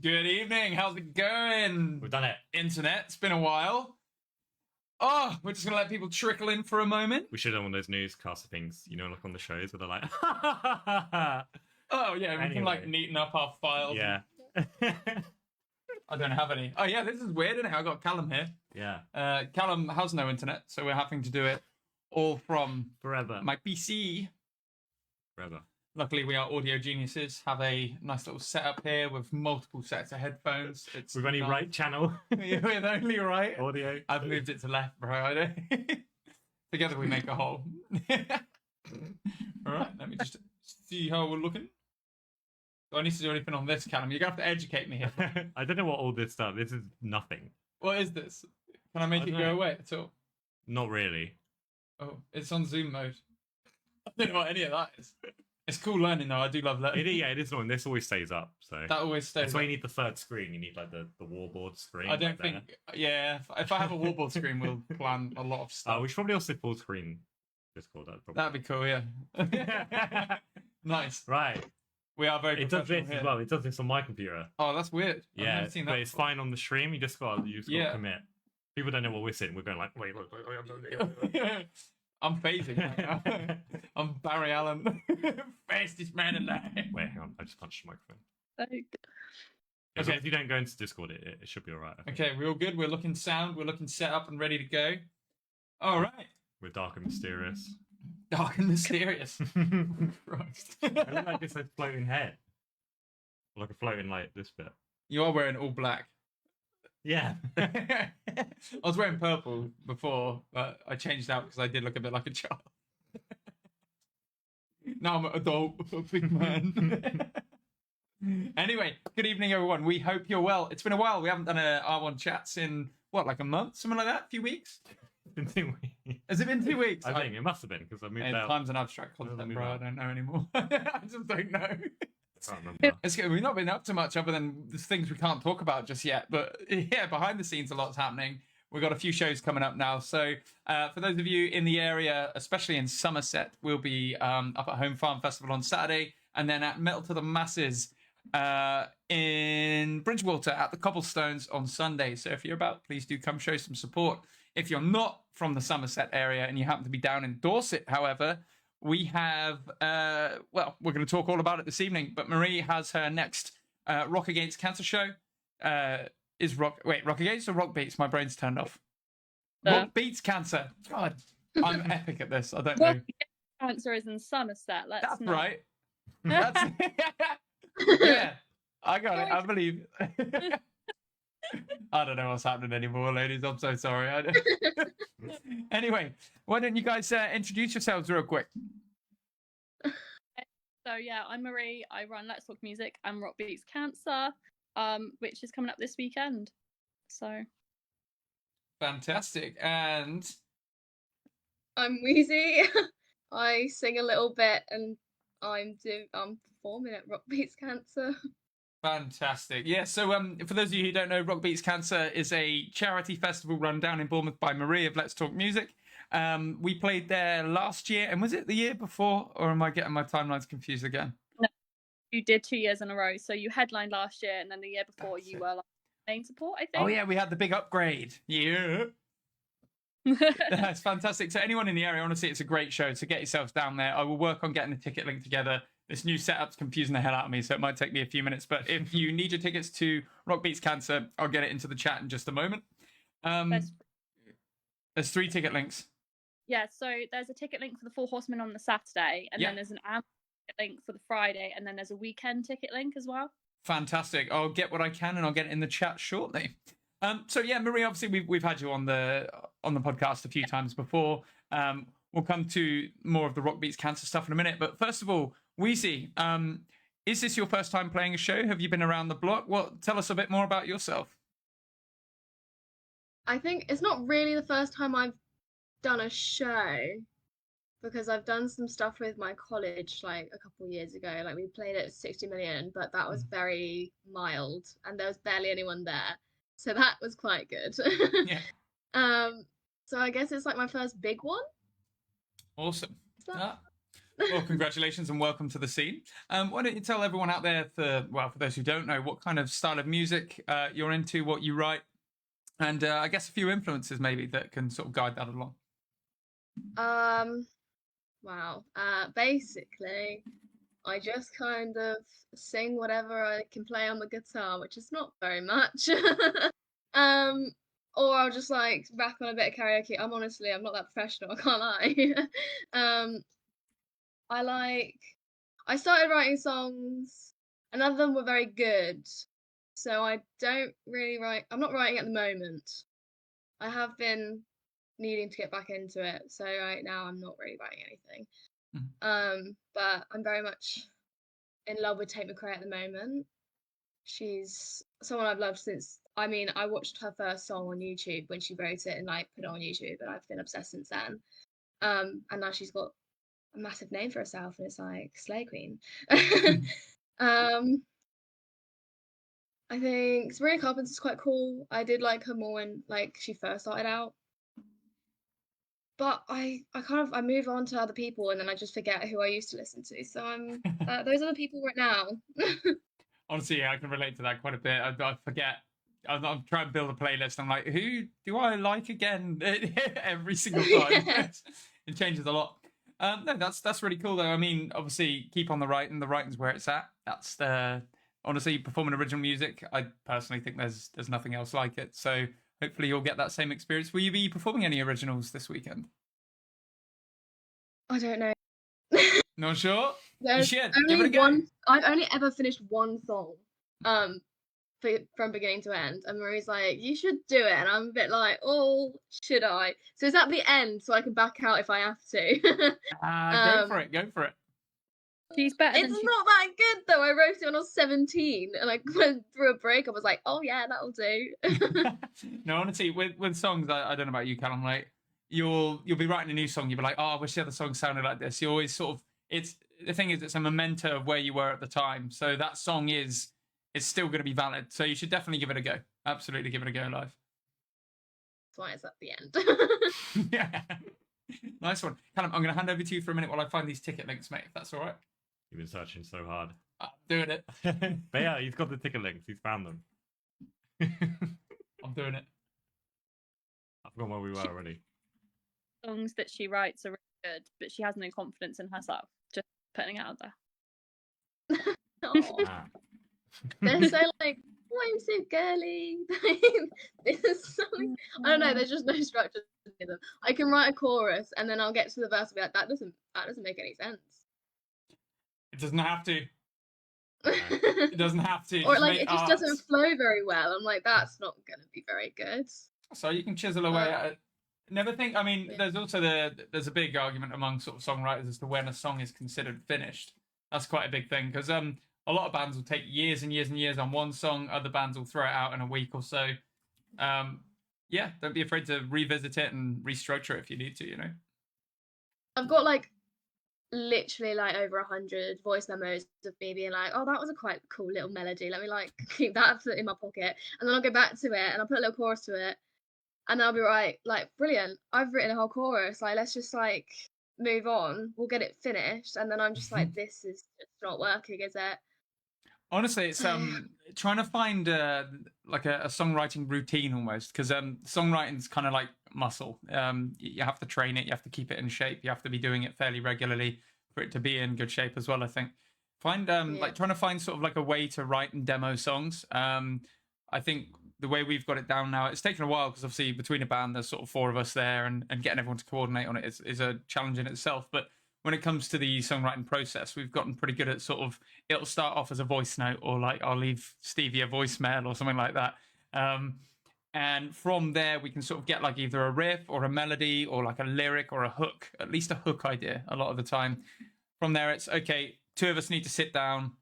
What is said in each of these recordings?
Good evening. How's it going? We've done it. Internet. It's been a while. Oh, we're just going to let people trickle in for a moment. We should have one of those newscaster things, you know, like on the shows where they're like, oh, yeah, we can like neaten up our files. Yeah. I don't have any. Oh, yeah, this is weird, isn't it? I got Callum here. Yeah. Callum has no internet, so we're having to do it all from Forever. my PC. Forever. Luckily, we are audio geniuses, have a nice little setup here with multiple sets of headphones. It's We've only right channel. We're only right. Audio. I've moved it to left, bro. I don't... Together we make a whole. All right, let me just see how we're looking. Do I need to do anything on this, Callum? You're going to have to educate me here. I don't know what all this stuff. This is nothing. What is this? Can I make it go away at all? Not really. Oh, it's on Zoom mode. I don't know what any of that is. It's cool learning, though. I do love learning. Yeah, it is annoying. This always stays up. So that always stays That's up. why you need the third screen. You need like the wallboard screen. I don't think... There. Yeah, if I have a wallboard screen, we'll plan a lot of stuff. We should probably also full screen Discord. That'd be cool, yeah. Nice. Right. We are very It does this as well. It does this on my computer. Oh, that's weird. Yeah, I've never seen that but it's before. fine on the stream. You just got to commit. People don't know what we're saying. We're going like, wait. I'm phasing right now. I'm Barry Allen, fastest man alive. Wait, hang on. I just punched the microphone. Like, As Okay. long as you don't go into Discord, it should be alright. Okay, we're all good. We're looking sound. We're looking set up and ready to go. All right. We're dark and mysterious. Dark and mysterious. Christ. I look like this floating head. Like a floating like this bit. You are wearing all black. Yeah. I was wearing purple before, but I changed out because I did look a bit like a child. Now I'm an adult, a big man. Anyway, good evening, everyone. We hope you're well. It's been a while. We haven't done a R1 chats in, what, like a month? Something like that? A few weeks? In 2 weeks. Has it been 2 weeks? I think it must have been because I moved out. Time's an abstract concept, moved bro. I out. don't know anymore. I just don't know. I can't remember. It's good. We've not been up to much other than the things we can't talk about just yet. But yeah, behind the scenes, a lot's happening. We've got a few shows coming up now. So for those of you in the area, especially in Somerset, we'll be up at Home Farm Festival on Saturday, and then at Metal to the Masses in Bridgewater at the Cobblestones on Sunday. So if you're about, please do come show some support. If you're not from the Somerset area and you happen to be down in Dorset, however, we have, well, we're going to talk all about it this evening, but Marie has her next Rock Against Cancer show. Rock Against or Rock Beats? My brain's turned off. Rock Beats Cancer. God, I'm epic at this. I don't know. Cancer is in Somerset. That's right. That's... yeah, I got it. I believe. I don't know what's happening anymore, ladies. I'm so sorry. Anyway, why don't you guys introduce yourselves real quick? So yeah, I'm Marie. I run Let's Talk Music and Rock Beats Cancer, which is coming up this weekend. So fantastic. And I'm Weenzy. I sing a little bit, and I'm performing at Rock Beats Cancer. Fantastic. Yeah, so for those of you who don't know, Rock Beats Cancer is a charity festival run down in Bournemouth by Marie of Let's Talk Music. We played there last year, and was it the year before, or am I getting my timelines confused again? No, you did 2 years in a row. So you headlined last year, and then the year before That's you it. were like main support, I think. Oh yeah, we had the big upgrade. Yeah. That's fantastic. So anyone in the area, honestly, it's a great show. So get yourselves down there. I will work on getting the ticket link together. This new setup's confusing the hell out of me, so it might take me a few minutes. But if you need your tickets to Rock Beats Cancer, I'll get it into the chat in just a moment. There's 3 ticket links. Yeah, so there's a ticket link for the Four Horsemen on the Saturday, and then there's an ticket link for the Friday, and then there's a weekend ticket link as well. Fantastic. I'll get what I can, and I'll get it in the chat shortly. So yeah, Marie, obviously we've had you on the podcast a few times before. We'll come to more of the Rock Beats Cancer stuff in a minute. But first of all, Weenzy, is this your first time playing a show? Have you been around the block? Tell us a bit more about yourself. I think it's not really the first time I've done a show, because I've done some stuff with my college like a couple of years ago. Like we played at 60 Million, but that was very mild, and there was barely anyone there. So that was quite good. Yeah. So I guess it's like my first big one. Awesome. Well, congratulations and welcome to the scene. Why don't you tell everyone out there, for those who don't know, what kind of style of music you're into, what you write, and I guess a few influences maybe that can sort of guide that along. Wow. Basically, I just kind of sing whatever I can play on the guitar, which is not very much. Or I'll just like rap on a bit of karaoke. I'm not that professional, I can't lie. I started writing songs, and none of them were very good. So I don't really write. I'm not writing at the moment. I have been needing to get back into it. So right now I'm not really writing anything. But I'm very much in love with Tate McRae at the moment. She's someone I've loved since, I watched her first song on YouTube when she wrote it and like put it on YouTube, and I've been obsessed since then. And now she's got a massive name for herself, and it's like Slay Queen. I think Sabrina Carpenter's quite cool. I did like her more when like she first started out. But I move on to other people, and then I just forget who I used to listen to. So I'm those are the people right now. Honestly, yeah, I can relate to that quite a bit. I forget. I'm trying to build a playlist. I'm like, who do I like again every single time? Yeah. It changes a lot. No, that's really cool though. I mean, obviously, keep on the writing. The writing's where it's at. That's the honestly performing original music. I personally think there's nothing else like it. So hopefully you'll get that same experience. Will you be performing any originals this weekend? I don't know. Not sure. There's You should. Give it a only go. one. I've only ever finished one song, from beginning to end. And Marie's like, "You should do it," and I'm a bit like, "Oh, should I?" So it's at the end, so I can back out if I have to. Go for it. Go for it. She's better It's than she. not that good though. I wrote it when I was 17, and I went through a break. I was like, "Oh yeah, that'll do." No, honestly, with songs, I don't know about you, Callum. Like you'll be writing a new song. You'll be like, oh, I wish the other song sounded like this. You always sort of. It's the thing is, it's a memento of where you were at the time. So that song is still going to be valid. So you should definitely give it a go. Absolutely, give it a go live. That's why it's at the end. Yeah, nice one, Callum. I'm going to hand over to you for a minute while I find these ticket links, mate. If that's all right. You've been searching so hard. I'm doing it. But yeah, he's got the ticket links. He's found them. I'm doing it. I forgot where we were already. Songs that she writes are really good, but she has no confidence in herself. Just putting it out there. Aw. Ah. They're so like, "Oh, I'm so girly." This is something I don't know. There's just no structure to them. I can write a chorus and then I'll get to the verse and be like, "That doesn't make any sense." It doesn't have to. It doesn't have to. Or Just like make it just art. doesn't flow very well. I'm like, that's not gonna be very good. So you can chisel away at it. Never think. I mean, Yeah. there's also there's a big argument among sort of songwriters as to when a song is considered finished. That's quite a big thing because a lot of bands will take years and years and years on one song. Other bands will throw it out in a week or so. Yeah, don't be afraid to revisit it and restructure it if you need to. You know. I've got like literally like over 100 voice memos of me being like, "Oh, that was a quite cool little melody. Let me like keep that in my pocket." And then I'll go back to it and I'll put a little chorus to it. And I'll be right, like, "Brilliant. I've written a whole chorus. Like, let's just like move on. We'll get it finished." And then I'm just like, "This is just not working, is it?" Honestly, it's trying to find like a songwriting routine almost because songwriting's kind of like muscle. You have to train it, you have to keep it in shape, you have to be doing it fairly regularly for it to be in good shape as well. I think like trying to find sort of like a way to write and demo songs. I think the way we've got it down now, it's taken a while because obviously between a band there's sort of 4 of us there and getting everyone to coordinate on it is a challenge in itself. But when it comes to the songwriting process, we've gotten pretty good at sort of, it'll start off as a voice note or like I'll leave Stevie a voicemail or something like that. And from there, we can sort of get like either a riff or a melody or like a lyric or a hook, at least a hook idea a lot of the time. From there, it's okay, 2 of us need to sit down,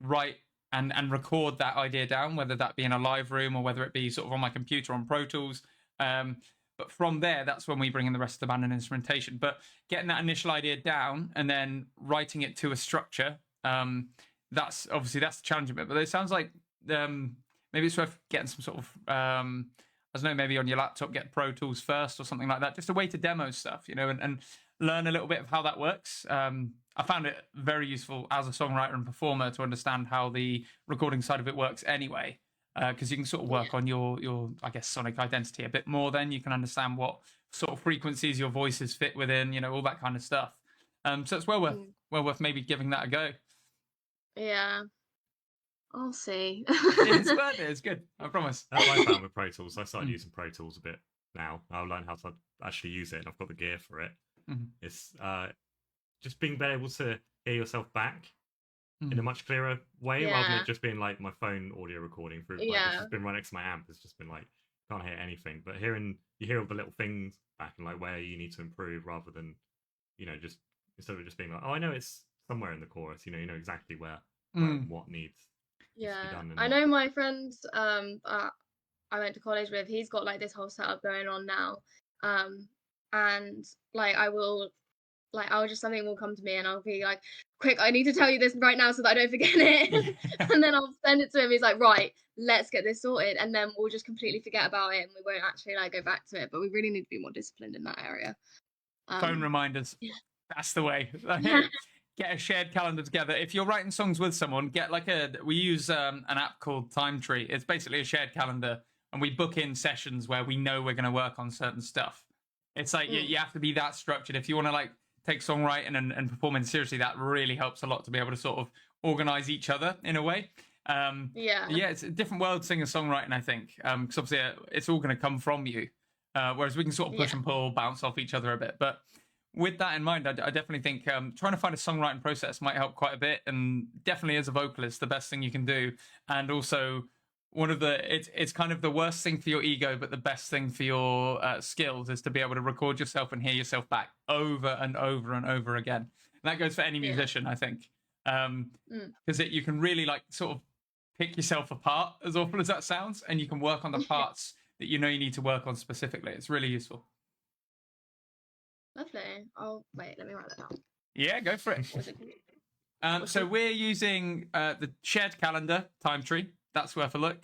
write and record that idea down, whether that be in a live room or whether it be sort of on my computer on Pro Tools. But from there, that's when we bring in the rest of the band and instrumentation. But getting that initial idea down and then writing it to a structure, that's the challenging bit. But it sounds like maybe it's worth getting some sort of, I don't know, maybe on your laptop, get Pro Tools first or something like that. Just a way to demo stuff, you know, and learn a little bit of how that works. I found it very useful as a songwriter and performer to understand how the recording side of it works anyway. Because you can sort of work on your I guess sonic identity a bit more. Then you can understand what sort of frequencies your voices fit within, you know, all that kind of stuff. So it's well worth maybe giving that a go. Yeah, I'll see. It's worth it. It's good. I promise. That's what I found with Pro Tools. I started using Pro Tools a bit now. I'll learn how to actually use it, and I've got the gear for it. It's just being able to hear yourself back in a much clearer way rather than it just being like my phone audio recording through. Like, it's just been right next to my amp. It's just been like can't hear anything, but you hear all the little things back and like where you need to improve rather than just instead of just being like, oh, I know it's somewhere in the chorus. You know exactly where what needs. To be done I know my friend I went to college with. He's got like this whole setup going on now, and like I'll just something will come to me and I'll be like, "Quick, I need to tell you this right now so that I don't forget it." And then I'll send it to him. He's like, "Right, let's get this sorted," and then we'll just completely forget about it and we won't actually like go back to it. But we really need to be more disciplined in that area. Phone reminders. That's the way. Get a shared calendar together. If you're writing songs with someone, get like we use an app called Time Tree. It's basically a shared calendar and we book in sessions where we know we're going to work on certain stuff. It's like you have to be that structured. If you want to like take songwriting and performing seriously, that really helps a lot to be able to sort of organize each other in a way. Yeah, it's a different world singing songwriting, I think, because obviously it's all going to come from you, whereas we can sort of push and pull, bounce off each other a bit. But with that in mind, I definitely think trying to find a songwriting process might help quite a bit, and definitely as a vocalist, the best thing you can do. And also, one of it's kind of the worst thing for your ego, but the best thing for your skills is to be able to record yourself and hear yourself back over and over and over again. And that goes for any musician, I think, because you can really like sort of pick yourself apart, as awful as that sounds, and you can work on the parts that you know you need to work on specifically. It's really useful. Lovely. Oh, wait, let me write that down. Yeah, go for it. So we're using the shared calendar time tree. That's worth a look.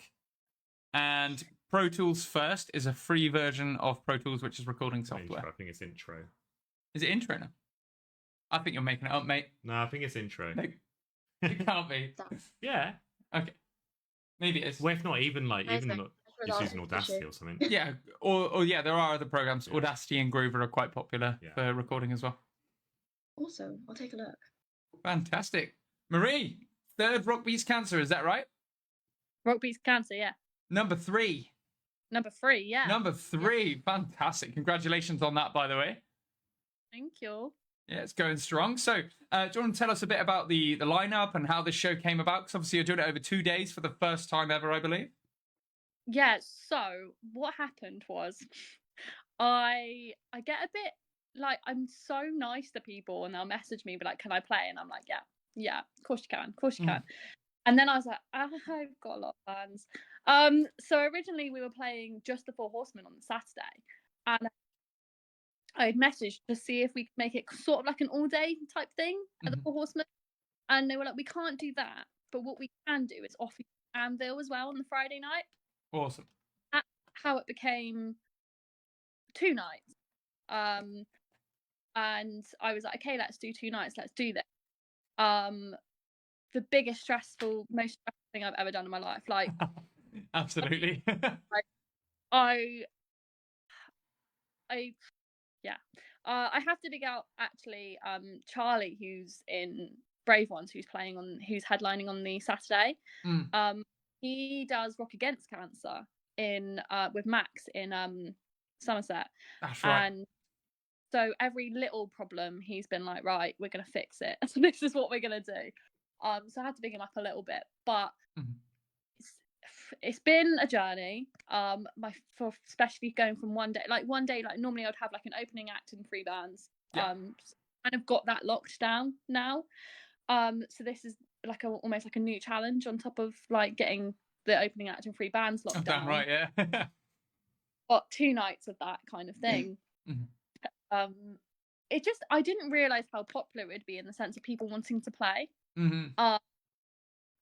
And Pro Tools First is a free version of Pro Tools, which is recording software. Intro. I think it's intro. Is it intro now? I think you're making it up, mate. No, I think it's intro. No, it can't be. Yeah. Okay. Maybe it is. Well, if not, even just using Audacity or something. Yeah, or yeah, there are other programs. Yeah. Audacity and Groover are quite popular for recording as well. Awesome. I'll take a look. Fantastic. Marie, third Rock Beats Cancer, is that right? Rock Beats Cancer, yeah. Number 3. Number 3, yeah. Number 3, fantastic. Congratulations on that, by the way. Thank you. Yeah, it's going strong. So, do you want to tell us a bit about the lineup and how this show came about? Because obviously you're doing it over 2 days for the first time ever, I believe. Yeah, so what happened was I get a bit like, I'm so nice to people and they'll message me, be like, can I play? And I'm like, yeah, of course you can. And then I was like, I've got a lot of plans. So originally we were playing just the Four Horsemen on the Saturday, and I'd messaged to see if we could make it sort of like an all-day type thing at the Four Horsemen, and they were like, we can't do that, but what we can do is offer Anvil as well on the Friday night. Awesome. That's how it became 2 nights. And I was like, okay, let's do 2 nights. Let's do this. The biggest most stressful thing I've ever done in my life. Like, absolutely. I have to dig out actually Charlie, who's in Brave Ones, who's headlining on the Saturday. He does Rock Against Cancer with Max in Somerset. That's right. And so every little problem, he's been like, right, we're gonna fix it. So this is what we're gonna do. So I had to big him up a little bit, but it's been a journey. Especially going from one day, like normally I'd have like an opening act and 3 bands. Kind of got that locked down now. So this is like almost like a new challenge on top of like getting the opening act and 3 bands locked down. Right, yeah. Got 2 nights of that kind of thing. I didn't realize how popular it'd be in the sense of people wanting to play. And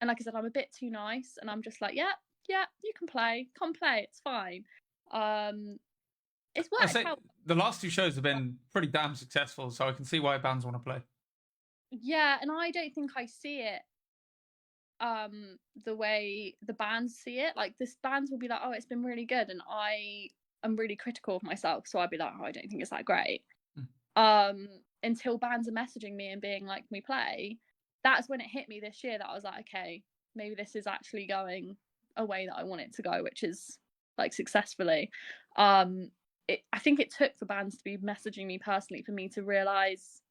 like I said, I'm a bit too nice, and I'm just like, yeah, you can play, come play, it's fine. It's worked out. The last 2 shows have been pretty damn successful, so I can see why bands want to play. Yeah, and I don't think I see it the way the bands see it. Like, this bands will be like, oh, it's been really good, and I am really critical of myself, so I'd be like, oh, I don't think it's that great. Until bands are messaging me and being like, can we play? That's when it hit me this year that I was like, okay, maybe this is actually going a way that I want it to go, which is like successfully. I think it took for bands to be messaging me personally for me to realize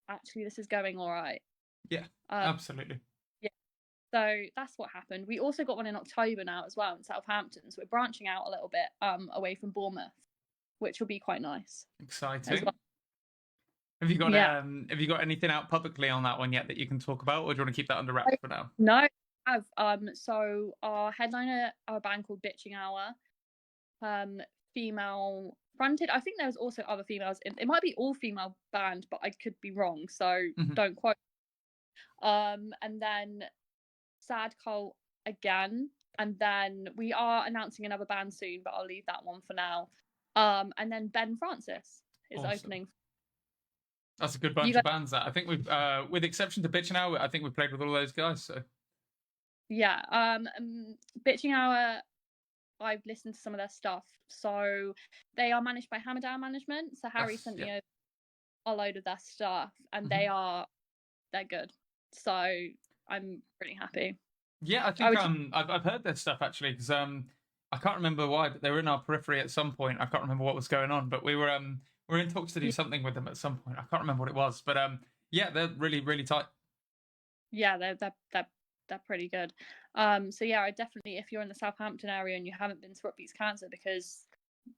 actually this is going all right. Yeah, absolutely. Yeah, so that's what happened. We also got one in October now as well in Southampton, so we're branching out a little bit away from Bournemouth, which will be quite nice. Exciting. Well. Have you got anything out publicly on that one yet that you can talk about, or do you want to keep that under wraps for now? No, I have. So our headliner are a band called Bitching Hour, female fronted. I think there's also other females. It might be all female band, but I could be wrong, so don't quote. And then Sad Cult again, and then we are announcing another band soon, but I'll leave that one for now. And then Ben Francis is opening. That's a good bunch of bands. That I think we've, with exception to Bitching Hour, I think we've played with all those guys. So yeah, Bitching Hour, I've listened to some of their stuff. So they are managed by Hammerdown Management. So Harry sent me over a load of their stuff, and they're good. So I'm really happy. Yeah, I think I've heard their stuff actually, because I can't remember why, but they were in our periphery at some point. I can't remember what was going on, but we were in talks to do something with them at some point. I can't remember what it was, but yeah, they're really, really tight. Yeah, they're pretty good. So yeah, I definitely, if you're in the Southampton area and you haven't been to Rock Beats Cancer because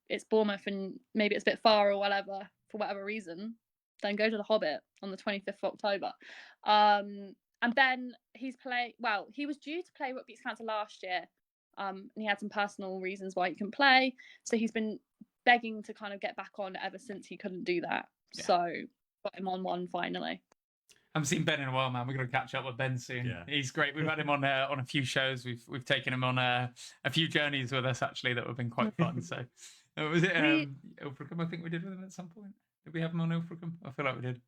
it's Bournemouth and maybe it's a bit far or whatever, for whatever reason, then go to the Hobbit on the 25th of October. And then he was due to play Rock Beats Cancer last year, and he had some personal reasons why he couldn't play, so he's been begging to kind of get back on ever since he couldn't do that. Yeah. So got him on one finally. I haven't seen Ben in a while, man. We're going to catch up with Ben soon. Yeah. He's great. We've had him on a few shows. We've taken him on a few journeys with us, actually, that have been quite fun. So, was it Ilfracombe, I think we did with him at some point? Did we have him on Ilfracombe? I feel like we did.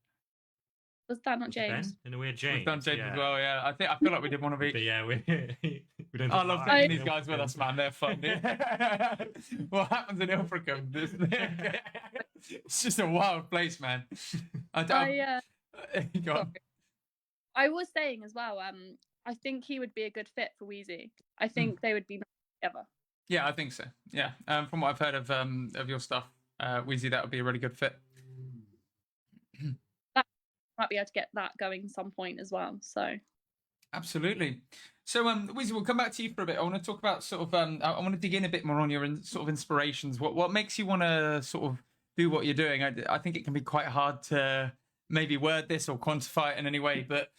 Was that not James? Ben? And we had James. We've done James as well, yeah. I feel like we did one of each. But yeah, we don't. I love taking these guys with us, man. They're fun. What happens in Ilfracombe? It's just a wild place, man. Go on. I was saying as well, I think he would be a good fit for Weenzy. I think they would be together. Yeah, I think so. Yeah, from what I've heard of your stuff, Weenzy, that would be a really good fit. Might be able to get that going at some point as well. So, absolutely. So, Weenzy, we'll come back to you for a bit. I want to talk about sort of. I want to dig in a bit more on your sort of inspirations. What makes you want to sort of do what you're doing? I think it can be quite hard to maybe word this or quantify it in any way. But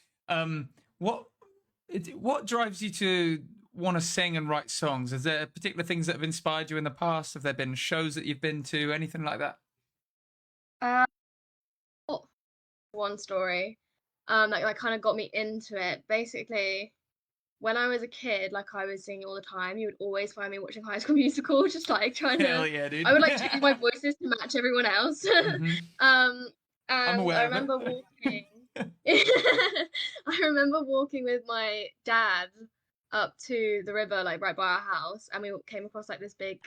what drives you to want to sing and write songs? Is there particular things that have inspired you in the past? Have there been shows that you've been to? Anything like that? One story that kind of got me into it. Basically, when I was a kid, like I was singing all the time, you would always find me watching High School Musical, just like trying Hell yeah, dude. I would like change my voices to match everyone else. And I'm aware I remember walking. I remember walking with my dad up to the river, like right by our house, and we came across like this big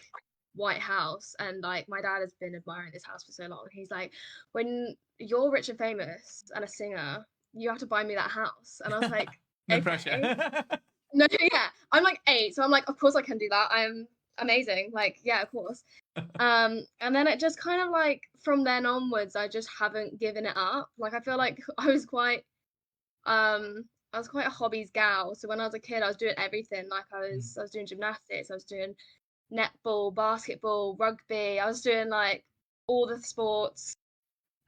white house, and like my dad has been admiring this house for so long. He's like, when you're rich and famous and a singer, you have to buy me that house. And I was like, no okay. pressure. No, yeah, I'm like 8, so I'm like, of course I can do that, I'm amazing, like, yeah, of course. And then it just kind of like from then onwards, I just haven't given it up. Like I feel like I was quite a hobbies gal, so when I was a kid I was doing everything. Like I was doing gymnastics, I was doing netball, basketball, rugby, I was doing like all the sports,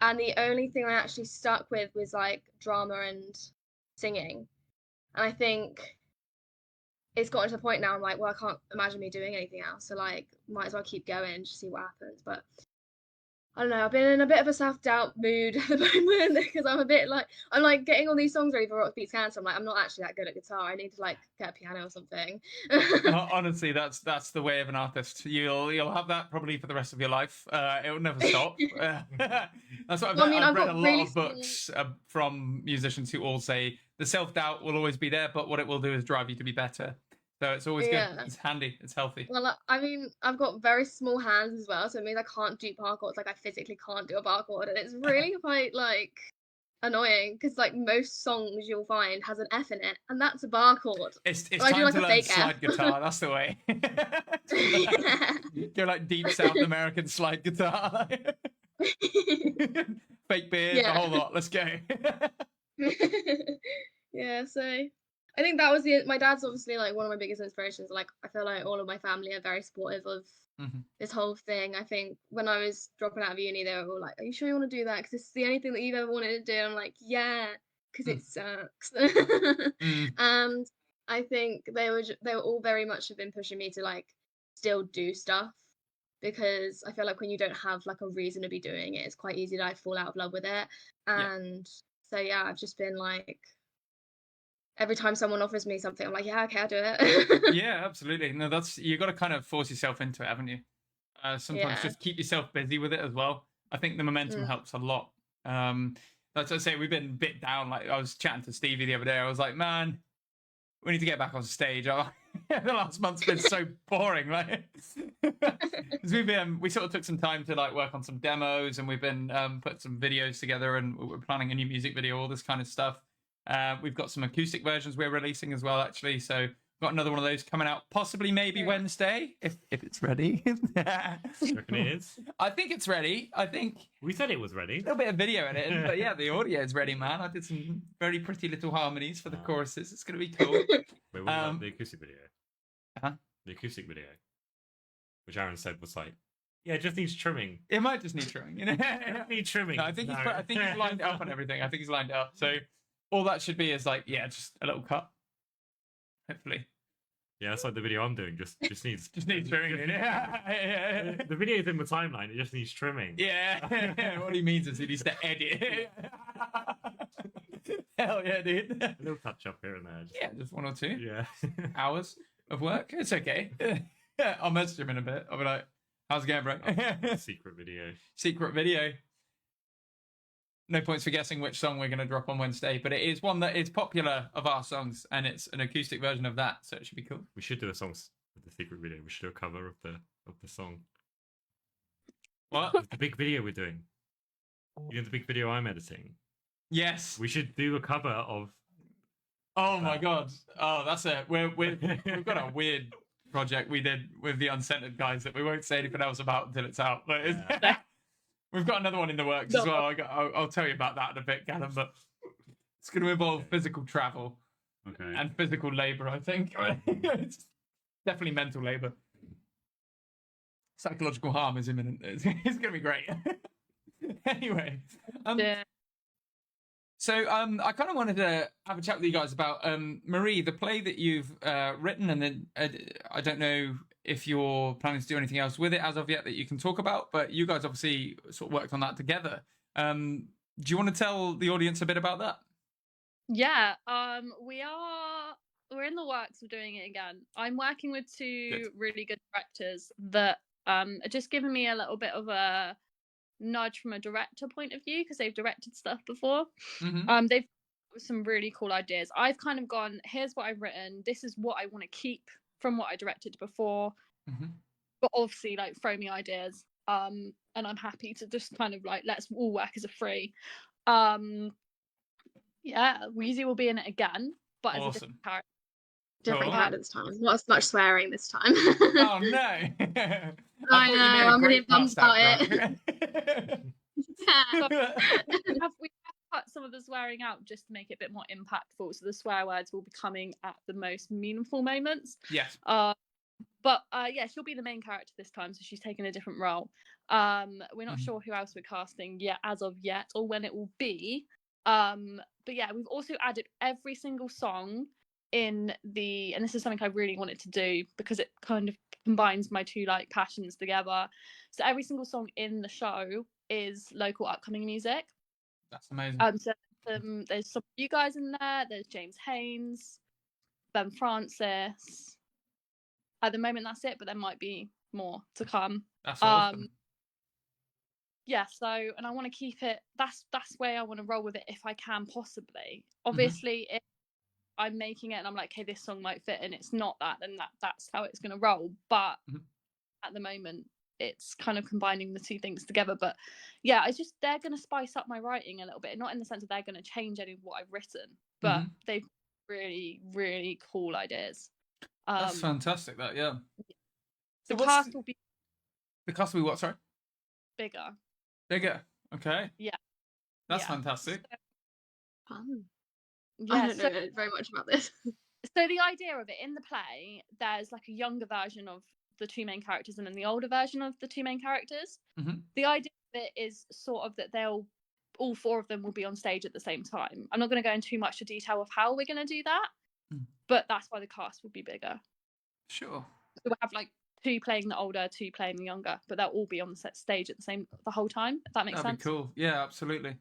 and the only thing I actually stuck with was like drama and singing. And I think it's gotten to the point now I'm like, well, I can't imagine me doing anything else, so like might as well keep going, just see what happens. But I don't know, I've been in a bit of a self-doubt mood at the moment, because I'm getting all these songs ready for Rock Beats Cancer. I'm like, I'm not actually that good at guitar, I need to like get a piano or something. Honestly, that's the way of an artist. You'll have that probably for the rest of your life. It will never stop. That's what I've read a lot of books from musicians who all say the self-doubt will always be there, but what it will do is drive you to be better. So it's always good. It's handy. It's healthy. Well, I mean, I've got very small hands as well, so it means I can't do bar chords. Like I physically can't do a bar chord, and it's really quite like annoying, because like most songs you'll find has an F in it, and that's a bar chord. It's time to learn slide guitar. That's the way. Go like deep South American slide guitar. Fake beard, the whole lot. Let's go. Yeah, so I think that was my dad's obviously like one of my biggest inspirations. Like I feel like all of my family are very supportive of this whole thing. I think when I was dropping out of uni, they were all like, are you sure you want to do that, because this is the only thing that you've ever wanted to do? I'm like, yeah, because it sucks. And I think they were all very much have been pushing me to like still do stuff, because I feel like when you don't have like a reason to be doing it, it's quite easy to like fall out of love with it. And so yeah, I've just been like, every time someone offers me something, I'm like, yeah, okay, I'll do it. Yeah, absolutely. No, you got to kind of force yourself into it, haven't you? Sometimes just keep yourself busy with it as well. I think the momentum helps a lot. That's what I say, we've been a bit down. Like I was chatting to Stevie the other day. I was like, man, we need to get back on stage. the last month's been so boring. Like, 'cause we sort of took some time to like work on some demos, and we've been put some videos together, and we're planning a new music video, all this kind of stuff. We've got some acoustic versions we're releasing as well, actually. So got another one of those coming out, possibly maybe Wednesday, if it's ready. You reckon it is? I think it's ready. I think We said it was ready. a little bit of video in it, but yeah, the audio is ready, man. I did some very pretty little harmonies for the choruses. It's going to be cool. Wait, what about the acoustic video? Huh? The acoustic video, which Aaron said was like, yeah, it just needs trimming. It might just need trimming, you know. It needs trimming. No, I think he's lined it up and everything. I think he's lined it up. So all that should be is like, yeah, just a little cut. Hopefully. Yeah, that's like the video I'm doing. Just needs trimming. Yeah. The video's in the timeline. It just needs trimming. Yeah. What he means is he needs to edit. Hell yeah, dude. A little touch up here and there. Yeah, just 1 or 2 Yeah. hours of work. It's okay. I'll message him in a bit. I'll be like, how's it going, bro? Secret video. Secret video. No points for guessing which song we're going to drop on Wednesday, but it is one that is popular of our songs, and it's an acoustic version of that, so it should be cool. We should do a song with the secret video. We should do a cover of the song. What? With the big video we're doing. You know the big video I'm editing? Yes. We should do a cover of... Oh my god. Oh, that's it. We've got a weird project we did with the Uncentered guys that we won't say anything else about until it's out. But we've got another one in the works as well. I'll tell you about that in a bit, Callum, but it's going to involve physical travel and physical labour, I think. It's definitely mental labour. Psychological harm is imminent. It's going to be great. Anyway. So I kind of wanted to have a chat with you guys about Marie, the play that you've written, and then I don't know if you're planning to do anything else with it as of yet that you can talk about, but you guys obviously sort of worked on that together. Do you want to tell the audience a bit about that? Yeah, we're in the works of doing it again. I'm working with two really good directors that are just giving me a little bit of a nudge from a director point of view, because they've directed stuff before. Mm-hmm. They've got some really cool ideas. I've kind of gone, here's what I've written, this is what I want to keep from what I directed before, but obviously like throw me ideas, and I'm happy to just kind of like, let's all work as a free. Wheezy will be in it again, but as a different character. Different character this time. Not as much swearing this time. Oh no. I know, I'm really bummed about it. We have cut some of the swearing out just to make it a bit more impactful, so the swear words will be coming at the most meaningful moments. Yes. But she'll be the main character this time, so she's taking a different role. We're not sure who else we're casting yet, as of yet, or when it will be. But yeah, we've also added every single song in and this is something I really wanted to do because it kind of combines my two like passions together. So every single song in the show is local upcoming music. That's amazing. So there's some of you guys in there. There's James Haynes, Ben Francis. At the moment, that's it, but there might be more to come. That's awesome. Yeah, so, and I want to keep it, that's where I want to roll with it if I can possibly. Obviously, if I'm making it and I'm like, okay, this song might fit and it's not that, then that's how it's going to roll. But at the moment, it's kind of combining the two things together. But yeah, they're going to spice up my writing a little bit, not in the sense that they're going to change any of what I've written, but they've really, really cool ideas. That's fantastic, that, yeah. The cast will be... The cast will be what, sorry? Bigger, okay. Yeah. That's fantastic. Fun. Yeah, I don't know very much about this. So the idea of it, in the play, there's like a younger version of the two main characters and then the older version of the two main characters. The idea of it is sort of that all four of them will be on stage at the same time. I'm not going to go into too much detail of how we're going to do that, but that's why the cast will be bigger. Sure. So we'll have like 2 playing the older, 2 playing the younger, but they'll all be on the set stage at the whole time, if that makes sense. That'd be cool. Yeah, absolutely.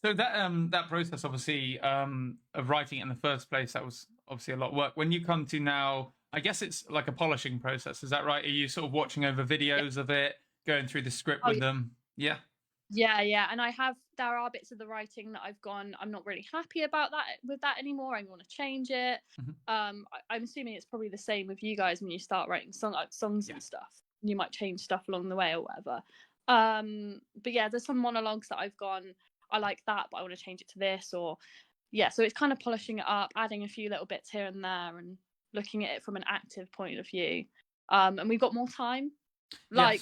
So that process, obviously, of writing it in the first place, that was obviously a lot of work. When you come to now, I guess it's like a polishing process. Is that right? Are you sort of watching over videos of it, going through the script with them? Yeah. Yeah, and there are bits of the writing that I've gone, I'm not really happy about that anymore. I want to change it. I'm assuming it's probably the same with you guys when you start writing songs and stuff. You might change stuff along the way or whatever. But yeah, there's some monologues that I've gone, I like that, but I want to change it to this, or so it's kind of polishing it up, adding a few little bits here and there, and looking at it from an active point of view. And we've got more time. Like,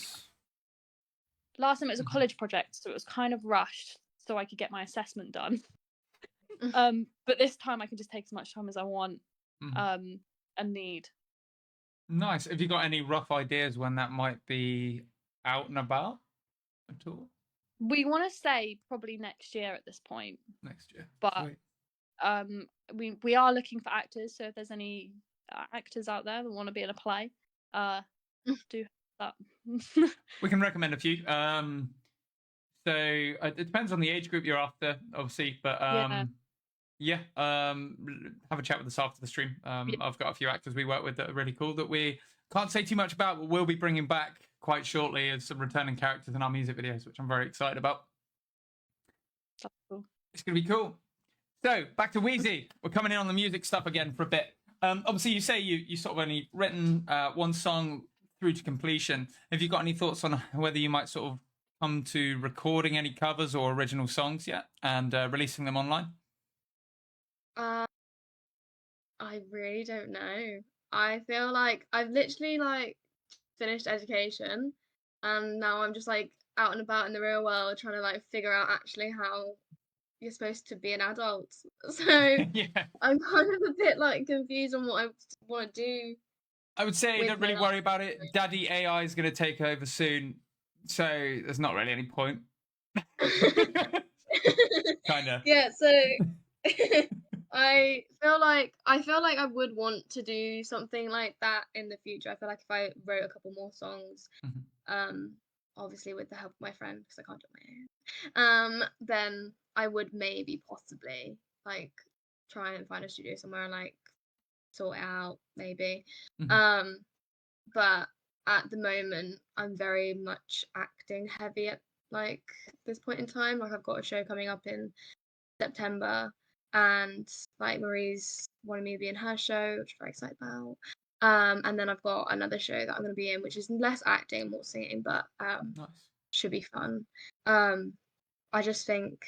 last time it was a college project, so it was kind of rushed so I could get my assessment done. But this time I can just take as much time as I want and need. Nice. Have you got any rough ideas when that might be out and about at all? We want to say probably next year at this point. Next year. But we are looking for actors, so if there's any actors out there that want to be in a play, do that. We can recommend a few. So it depends on the age group you're after, obviously, but have a chat with us after the stream. I've got a few actors we work with that are really cool that we can't say too much about, but we'll be bringing back quite shortly as some returning characters in our music videos, which I'm very excited about. That's cool. It's gonna be cool. So back to Weenzy. We're coming in on the music stuff again for a bit. Obviously, you say you sort of only written one song through to completion. Have you got any thoughts on whether you might sort of come to recording any covers or original songs yet and releasing them online? I really don't know. I feel like I've literally like finished education and now I'm just like out and about in the real world trying to like figure out actually how you're supposed to be an adult. So I'm kind of a bit like confused on what I want to do. I would say don't really worry about it. Daddy AI is going to take over soon, so there's not really any point. Kind of. Yeah, so I feel like I would want to do something like that in the future. I feel like if I wrote a couple more songs, obviously with the help of my friend, because I can't do it on my own, then I would maybe possibly like try and find a studio somewhere and like sort it out maybe. But at the moment I'm very much acting heavy at like this point in time. Like I've got a show coming up in September and like Marie's wanted me to be in her show, which I'm very excited about. And then I've got another show that I'm going to be in, which is less acting, more singing, but nice. Should be fun. I just think,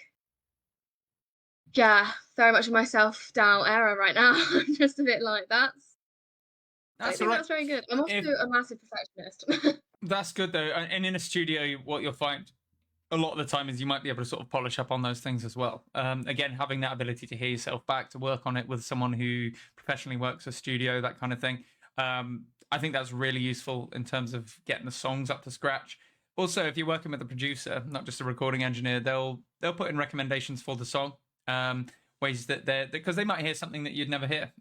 very much in my self-doubt era right now. I'm just a bit like that's very good. I'm also a massive perfectionist. That's good though. And in a studio, what you'll find a lot of the time is you might be able to sort of polish up on those things as well. Again, having that ability to hear yourself back, to work on it with someone who professionally works a studio, that kind of thing. I think that's really useful in terms of getting the songs up to scratch. Also, if you're working with a producer, not just a recording engineer, they'll put in recommendations for the song, ways that because they might hear something that you'd never hear.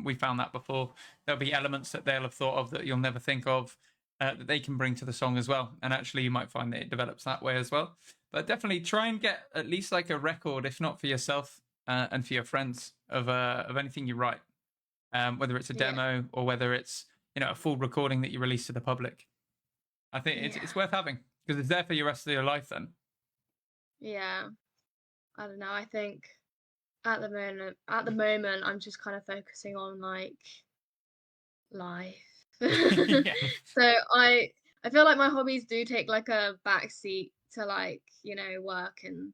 We found that before. There'll be elements that they'll have thought of that you'll never think of, that they can bring to the song as well. And actually you might find that it develops that way as well. But definitely try and get at least like a record, if not for yourself and for your friends, of anything you write, whether it's a demo or whether it's a full recording that you release to the public. I think it's worth having because it's there for your rest of your life then. Yeah, I don't know. I think at the moment I'm just kind of focusing on like life. So I feel like my hobbies do take like a back seat to like work and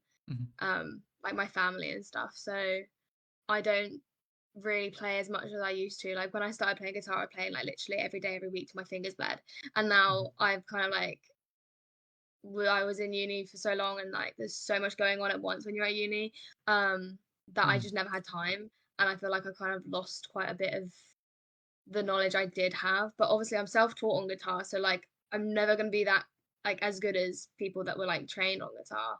like my family and stuff. So I don't really play as much as I used to. Like when I started playing guitar, I played like literally every day, every week till my fingers bled. And now I've kind of like, I was in uni for so long and like there's so much going on at once when you're at uni that I just never had time. And I feel like I kind of lost quite a bit of the knowledge I did have. But obviously I'm self-taught on guitar, so like I'm never going to be that like as good as people that were like trained on guitar.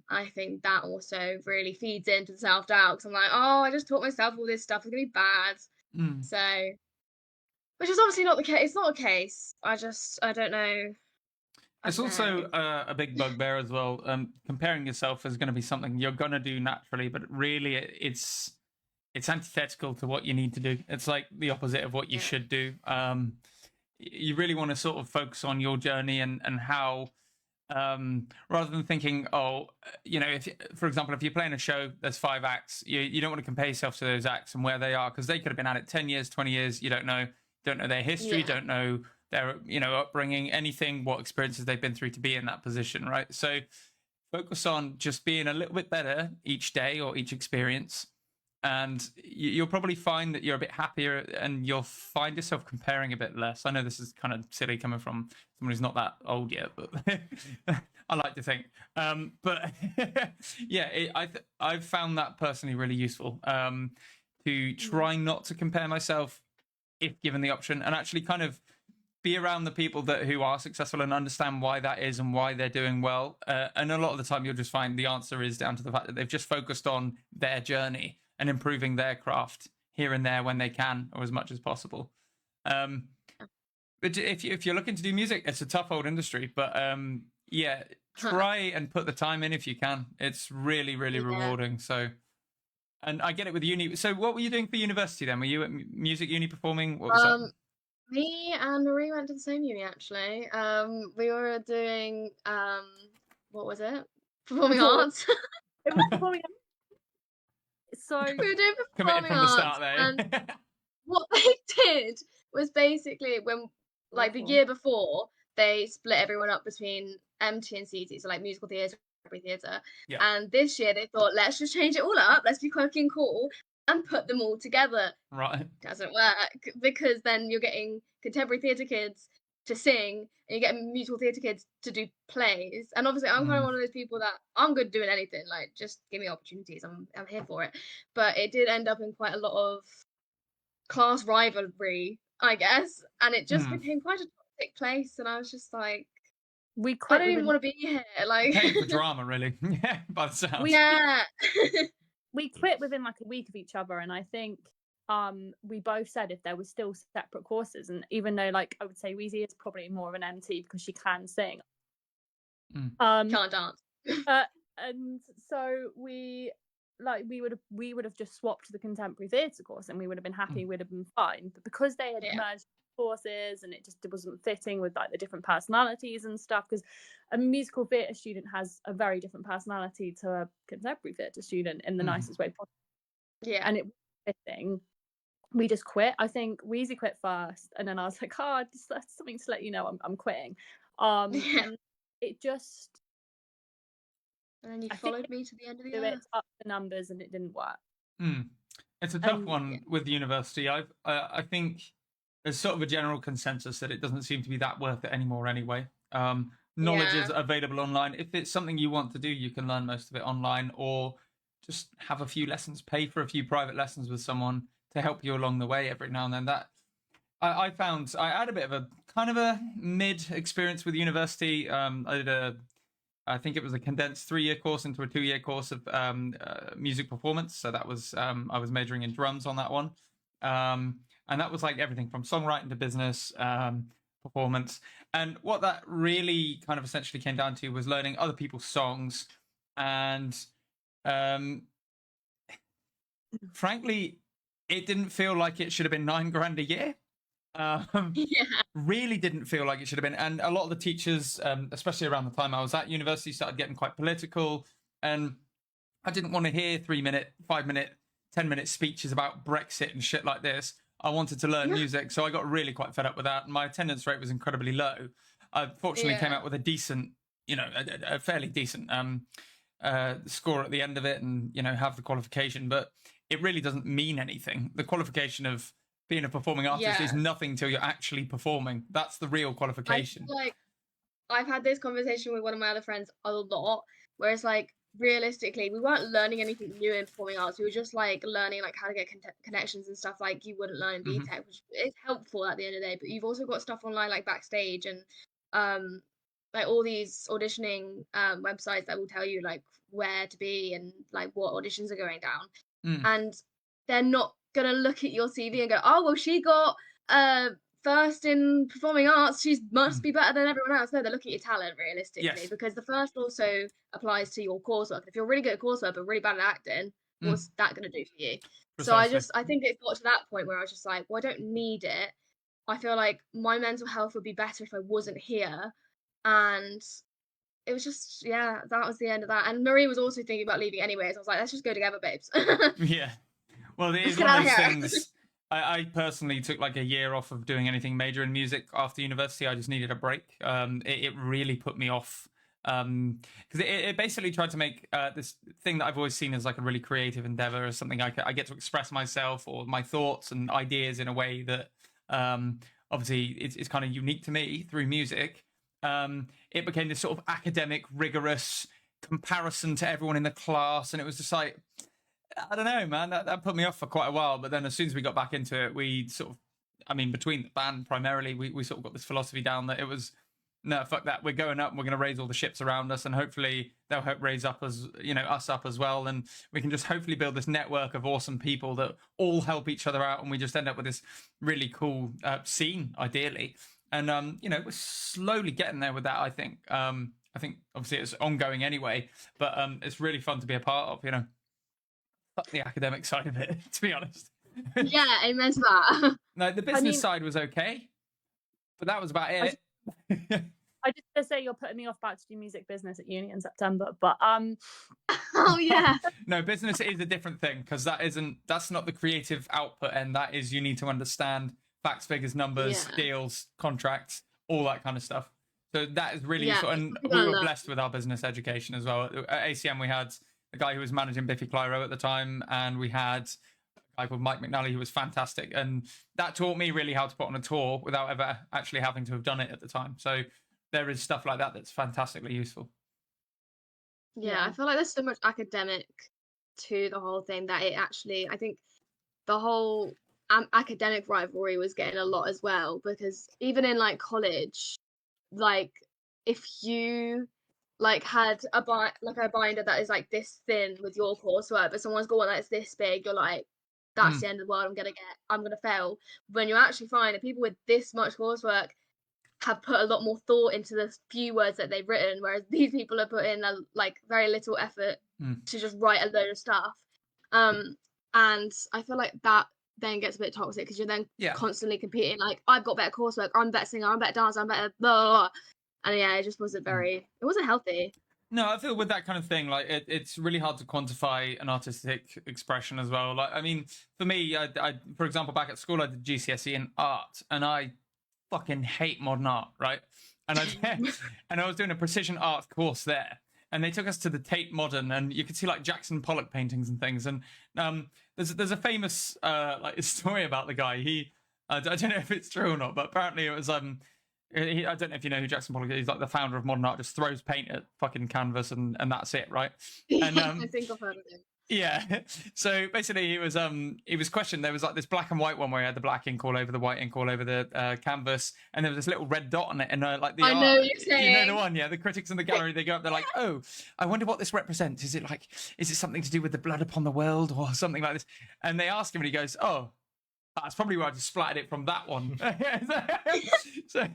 I think that also really feeds into the self-doubt because I'm like, oh, I just taught myself all this stuff, it's gonna be bad. So, which is obviously not the case. It's not a case. I don't know. It's also a big bugbear as well. Comparing yourself is going to be something you're going to do naturally, but really it's antithetical to what you need to do. It's like the opposite of what you should do. You really want to sort of focus on your journey and how rather than thinking, oh, if, for example, if you're playing a show, there's 5 acts, you don't want to compare yourself to those acts and where they are, because they could have been at it 10 years, 20 years. You don't know their history, don't know their, upbringing, anything, what experiences they've been through to be in that position, right? So focus on just being a little bit better each day or each experience. And you'll probably find that you're a bit happier and you'll find yourself comparing a bit less. I know this is kind of silly coming from someone who's not that old yet, but I like to think. But yeah, I've found that personally really useful, to try not to compare myself if given the option, and actually kind of be around the people who are successful and understand why that is and why they're doing well. And a lot of the time you'll just find the answer is down to the fact that they've just focused on their journey and improving their craft here and there when they can, or as much as possible. But if you're looking to do music, it's a tough old industry, but yeah, try and put the time in if you can. It's really, really rewarding. So, and I get it with uni. So what were you doing for university then? Were you at music uni performing? What was that? Me and Marie went to the same uni, actually. We were doing what was it? Performing arts. It was performing arts. So we were doing committed performing from the start there. And what they did was basically when, like, the year before, they split everyone up between MT and CT, so like musical theatre, theatre. Yeah. And this year they thought, let's just change it all up. Let's be quirky and cool and put them all together. Right. Doesn't work, because then you're getting contemporary theatre kids to sing and you're getting musical theatre kids to do plays. And obviously I'm kind of one of those people that I'm good doing anything, like, just give me opportunities, I'm here for it. But it did end up in quite a lot of class rivalry, I guess, and it just became quite a toxic place, and I was just like, we quit. I don't even want to be here. Like, paying for drama, really. Yeah, by the sounds. We quit within like a week of each other, and I think we both said if there was still separate courses, and even though, like, I would say Weenzy is probably more of an MT because she can sing, can't dance. And so we would have just swapped to the contemporary theatre course, and we would have been happy, we'd have been fine. But because they had merged courses and it wasn't fitting with like the different personalities and stuff, because a musical theatre student has a very different personality to a contemporary theatre student in the nicest way possible. Yeah, and it was fitting. We just quit. I think Weenzy quit first, and then I was like, just something to let you know I'm quitting. And it just. And then you followed me to the end of the earth. It up the numbers, and it didn't work. It's a tough one with university. I think there's sort of a general consensus that it doesn't seem to be that worth it anymore anyway. Knowledge is available online. If it's something you want to do, you can learn most of it online, or just have a few lessons, pay for a few private lessons with someone to help you along the way every now and then. That I found I had a bit of a kind of a mid experience with university. I think it was a condensed 3-year course into a 2-year course of music performance. So that was I was majoring in drums on that one. And that was like everything from songwriting to business, performance. And what that really kind of essentially came down to was learning other people's songs. And frankly, it didn't feel like it should have been $9,000 a year. Really didn't feel like it should have been. And a lot of the teachers, especially around the time I was at university, started getting quite political. And I didn't want to hear 3-minute, 5-minute, 10-minute speeches about Brexit and shit like this. I wanted to learn music, so I got really quite fed up with that. And my attendance rate was incredibly low. I fortunately came out with a decent, a fairly decent score at the end of it, and have the qualification. But it really doesn't mean anything. The qualification of being a performing artist is nothing till you're actually performing. That's the real qualification. I've had this conversation with one of my other friends a lot, where it's like, realistically, we weren't learning anything new in performing arts. We were just like learning like how to get connections and stuff like you wouldn't learn in BTEC, which is helpful at the end of the day. But you've also got stuff online like Backstage and like all these auditioning websites that will tell you like where to be and like what auditions are going down. And they're not gonna look at your CV and go, oh well, she got first in performing arts, she must be better than everyone else. No, they look at your talent realistically, because the first also applies to your coursework. If you're really good at coursework but really bad at acting, what's that going to do for you? Precisely. So I think it got to that point where I was just like, well, I don't need it. I feel like my mental health would be better if I wasn't here, and it was just, yeah, that was the end of that. And Marie was also thinking about leaving anyways. I was like, let's just go together, babes. Yeah. Well, it Let's is get one out of of those here. things. I personally took like a year off of doing anything major in music after university. I just needed a break. It really put me off because it basically tried to make this thing that I've always seen as like a really creative endeavor, as something I get to express myself or my thoughts and ideas in a way that obviously it's kind of unique to me through music. It became this sort of academic, rigorous comparison to everyone in the class, and it was just like, I don't know, man. That put me off for quite a while. But then as soon as we got back into it, we sort of, I mean, between the band primarily, we sort of got this philosophy down that it was, no, fuck that. We're going up and we're going to raise all the ships around us. And hopefully they'll help raise up us, us up as well. And we can just hopefully build this network of awesome people that all help each other out. And we just end up with this really cool scene, ideally. And, we're slowly getting there with that, I think. I think obviously it's ongoing anyway, but it's really fun to be a part of, Fuck the academic side of it, to be honest. Yeah, amen to that. No, the business side was okay, but that was about it. I just want to say you're putting me off back to do music business at uni in September, but Oh yeah. No, business is a different thing because that's not the creative output, and that is you need to understand facts, figures, numbers, deals, contracts, all that kind of stuff. So that is really useful, and we were blessed with our business education as well. At ACM, we had a guy who was managing Biffy Clyro at the time, and we had a guy called Mike McNally who was fantastic, and that taught me really how to put on a tour without ever actually having to have done it at the time. So there is stuff like that that's fantastically useful. Yeah, I feel like there's so much academic to the whole thing that it actually, I think the whole academic rivalry was getting a lot as well, because even in like college, like if you like had a binder that is like this thin with your coursework, but someone's got one that's this big, you're like, that's the end of the world. I'm gonna fail. When you actually find that people with this much coursework have put a lot more thought into the few words that they've written, whereas these people are putting like very little effort to just write a load of stuff. And I feel like that then gets a bit toxic because you're then constantly competing. Like, I've got better coursework, I'm better singer, I'm better dancer, I'm better blah, blah, blah. And yeah, it just wasn't it wasn't healthy. No, I feel with that kind of thing, like it's really hard to quantify an artistic expression as well. Like, I mean, for me, I for example, back at school, I did GCSE in art, and I fucking hate modern art, right? And I was doing a precision art course there, and they took us to the Tate Modern, and you could see like Jackson Pollock paintings and things. And there's a famous like story about the guy. I don't know if it's true or not, but apparently it was I don't know if you know who Jackson Pollock is. He's like the founder of modern art. Just throws paint at fucking canvas and that's it, right? And I think I've heard of him. Yeah. So basically, he was questioned. There was like this black and white one where he had the black ink all over the white ink all over the canvas, and there was this little red dot on it. And like the I know what you're saying. You know the one, yeah. The critics in the gallery, they go up, they're like, "Oh, I wonder what this represents. Is it something to do with the blood upon the world or something like this?" And they ask him, and he goes, "Oh, that's probably where I just splattered it from that one." So,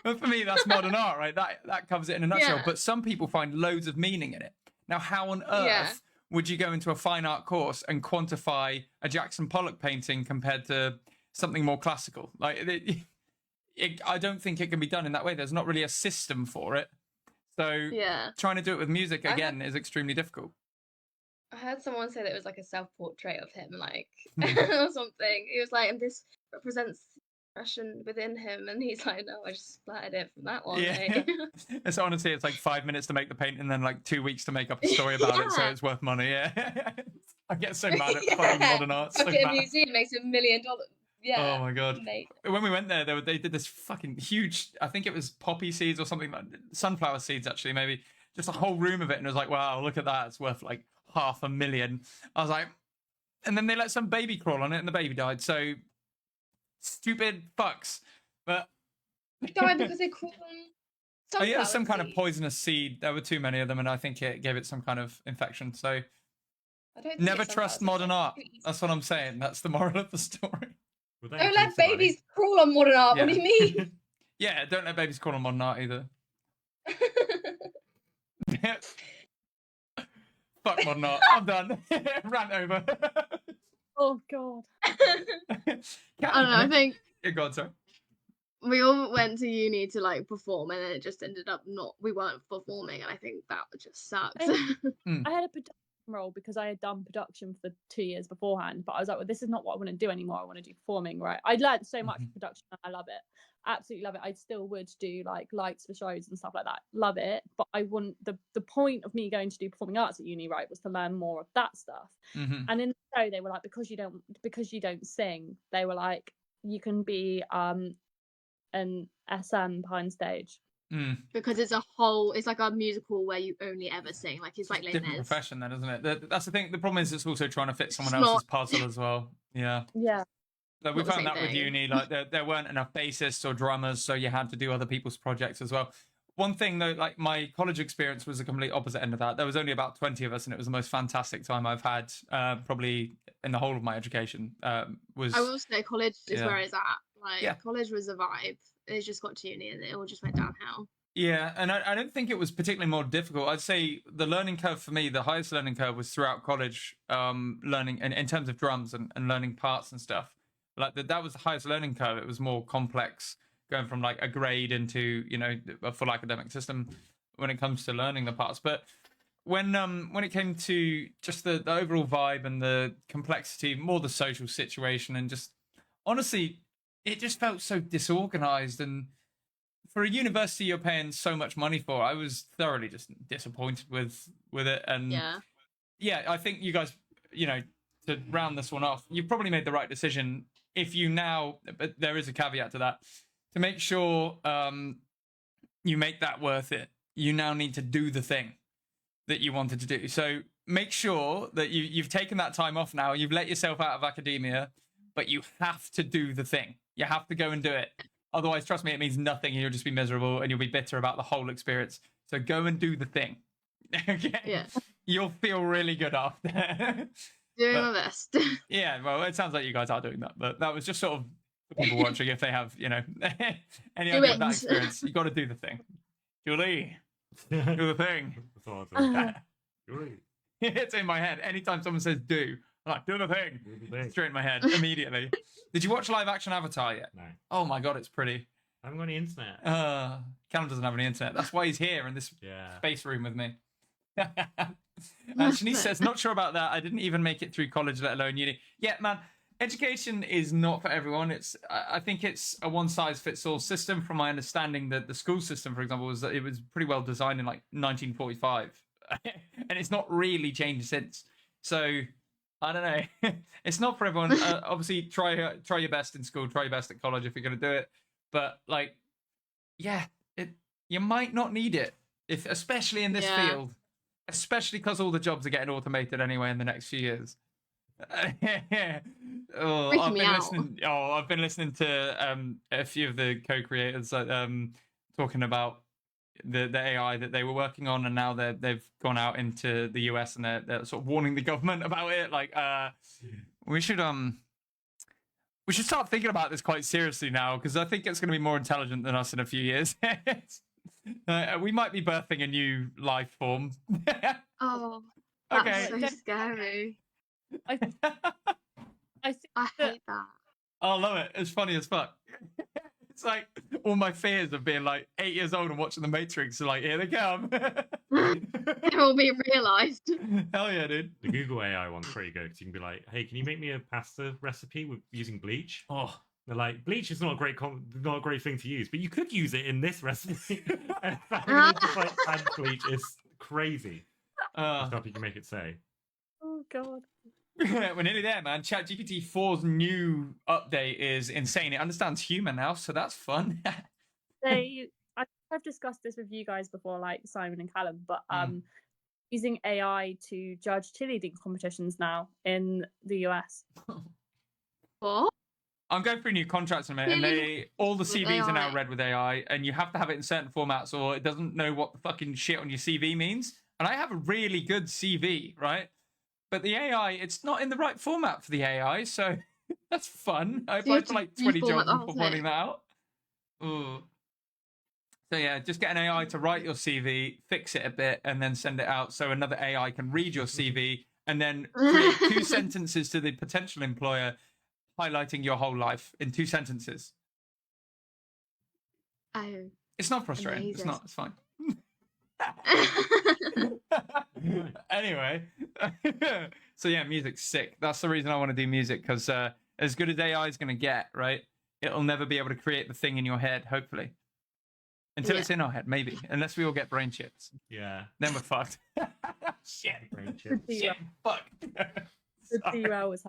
but for me, that's modern art, right? That covers it in a nutshell. Yeah. But some people find loads of meaning in it. Now, how on earth would you go into a fine art course and quantify a Jackson Pollock painting compared to something more classical? Like, I don't think it can be done in that way. There's not really a system for it. So trying to do it with music again is extremely difficult. I heard someone say that it was like a self-portrait of him, like, or something. He was like, and this represents expression within him, and he's like, no, I just splattered it from that one. Yeah. It's honestly, it's like 5 minutes to make the paint and then like 2 weeks to make up a story about it, so it's worth money. Yeah. I get so mad at fucking modern art. So a museum makes $1 million. Yeah. Oh my god. Mate. When we went there, they did this fucking huge, I think it was poppy seeds or something, like sunflower seeds actually, maybe. Just a whole room of it, and it was like, wow, look at that, it's worth like $500,000. I was like, and then they let some baby crawl on it and the baby died. So stupid fucks. But died because they crawled on yeah, some kind of poisonous seed. There were too many of them, and I think it gave it some kind of infection. So I don't never trust modern art. That's what I'm saying. That's the moral of the story. Don't let babies crawl on modern art. What do you mean? Yeah, don't let babies crawl on modern art either. Fuck modern art. I'm done. Rant over. Oh god. I don't know. I think. Yeah, God, sorry. we all went to uni to like perform, and then it just ended up we weren't performing, and I think that just sucks. I had a production role because I had done production for 2 years beforehand, but I was like, well, this is not what I want to do anymore. I want to do performing, right? I learned so much from production, and I love it. Absolutely love it. I still would do like lights for shows and stuff like that. Love it. But I want the point of me going to do performing arts at uni, right, was to learn more of that stuff. And in the show, they were like, because you don't sing, they were like, you can be an SM behind stage. Because it's like a musical where you only ever sing. Like it's like Les different Mis. profession then, isn't it? That's the thing. The problem is it's also trying to fit someone else's puzzle as well. Yeah. Like we found that with uni, like there weren't enough bassists or drummers, so you had to do other people's projects as well. One thing though, like my college experience was the complete opposite end of that. There was only about 20 of us, and it was the most fantastic time I've had probably in the whole of my education. I will say college is where it's at. Like college was a vibe. It just got to uni and it all just went downhill. Yeah, and I don't think it was particularly more difficult. I'd say the learning curve for me, the highest learning curve was throughout college, learning in terms of drums and learning parts and stuff. Like that was the highest learning curve. It was more complex, going from like a grade into, you know, a full academic system when it comes to learning the parts. But when it came to just the overall vibe and the complexity, more the social situation, and just honestly, it just felt so disorganized. And for a university you're paying so much money for, I was thoroughly just disappointed with it. And yeah, I think you guys, you know, to round this one off, you've probably made the right decision. If you now, but there is a caveat to that, to make sure you make that worth it, you now need to do the thing that you wanted to do. So make sure that you've taken that time off now, you've let yourself out of academia, but you have to do the thing. You have to go and do it. Otherwise, trust me, it means nothing, and you'll just be miserable and you'll be bitter about the whole experience. So go and do the thing. Okay? Yeah. You'll feel really good after. Doing my best. Yeah, well, it sounds like you guys are doing that, but that was just sort of for people watching, if they have, you know, any idea of that experience, you got to do the thing. Julie, do the thing. Julie. It's in my head. Anytime someone says do, I'm like, do the thing. Straight in my head, immediately. Did you watch live action Avatar yet? No. Oh my God, it's pretty. I haven't got any internet. Callum doesn't have any internet. That's why he's here in this space room with me. Shanice says, not sure about that. I didn't even make it through college, let alone uni. Yeah, man, education is not for everyone. I think it's a one-size-fits-all system. From my understanding, that the school system, for example, was that it was pretty well designed in like 1945, and it's not really changed since. So I don't know. It's not for everyone. Obviously, try your best in school. Try your best at college if you're going to do it. But like, yeah, you might not need it, especially in this field. Especially because all the jobs are getting automated anyway in the next few years. I've been listening to a few of the co-creators talking about the AI that they were working on, and now they've gone out into the US and they're sort of warning the government about it. Like, we should start thinking about this quite seriously now, because I think it's going to be more intelligent than us in a few years. We might be birthing a new life form. Oh, that's so scary. I hate that. I love it. It's funny as fuck. It's like all my fears of being like 8 years old and watching The Matrix are like, here they come. They're all being realised. Hell yeah, dude. The Google AI one's pretty good, because you can be like, hey, can you make me a pasta recipe using bleach? Oh. They're like, bleach is not a great thing to use, but you could use it in this recipe. And just like add bleach. It's crazy. Stuff you can make it say. Oh God. We're nearly there, man. ChatGPT 4's new update is insane. It understands human now, so that's fun. I've discussed this with you guys before, like Simon and Callum, but using AI to judge cheerleading competitions now in the US. What? I'm going through new contracts in a minute, and all the CVs are now read with AI, and you have to have it in certain formats, or it doesn't know what the fucking shit on your CV means. And I have a really good CV, right? But the AI, it's not in the right format for the AI, so that's fun. I applied for like 20 jobs before finding that out. Ooh. So yeah, just get an AI to write your CV, fix it a bit, and then send it out so another AI can read your CV, and then create 2 sentences to the potential employer highlighting your whole life in 2 sentences. Oh. It's not frustrating. It's Amazing. not. It's fine. Anyway, so yeah, music's sick. That's the reason I want to do music, because as good as AI is going to get, right, it'll never be able to create the thing in your head, hopefully. Until Yeah. it's in our head, maybe. Unless we all get brain chips. Yeah. Then we're fucked. Shit. Brain chip. Shit. Fuck. The Sorry. derail was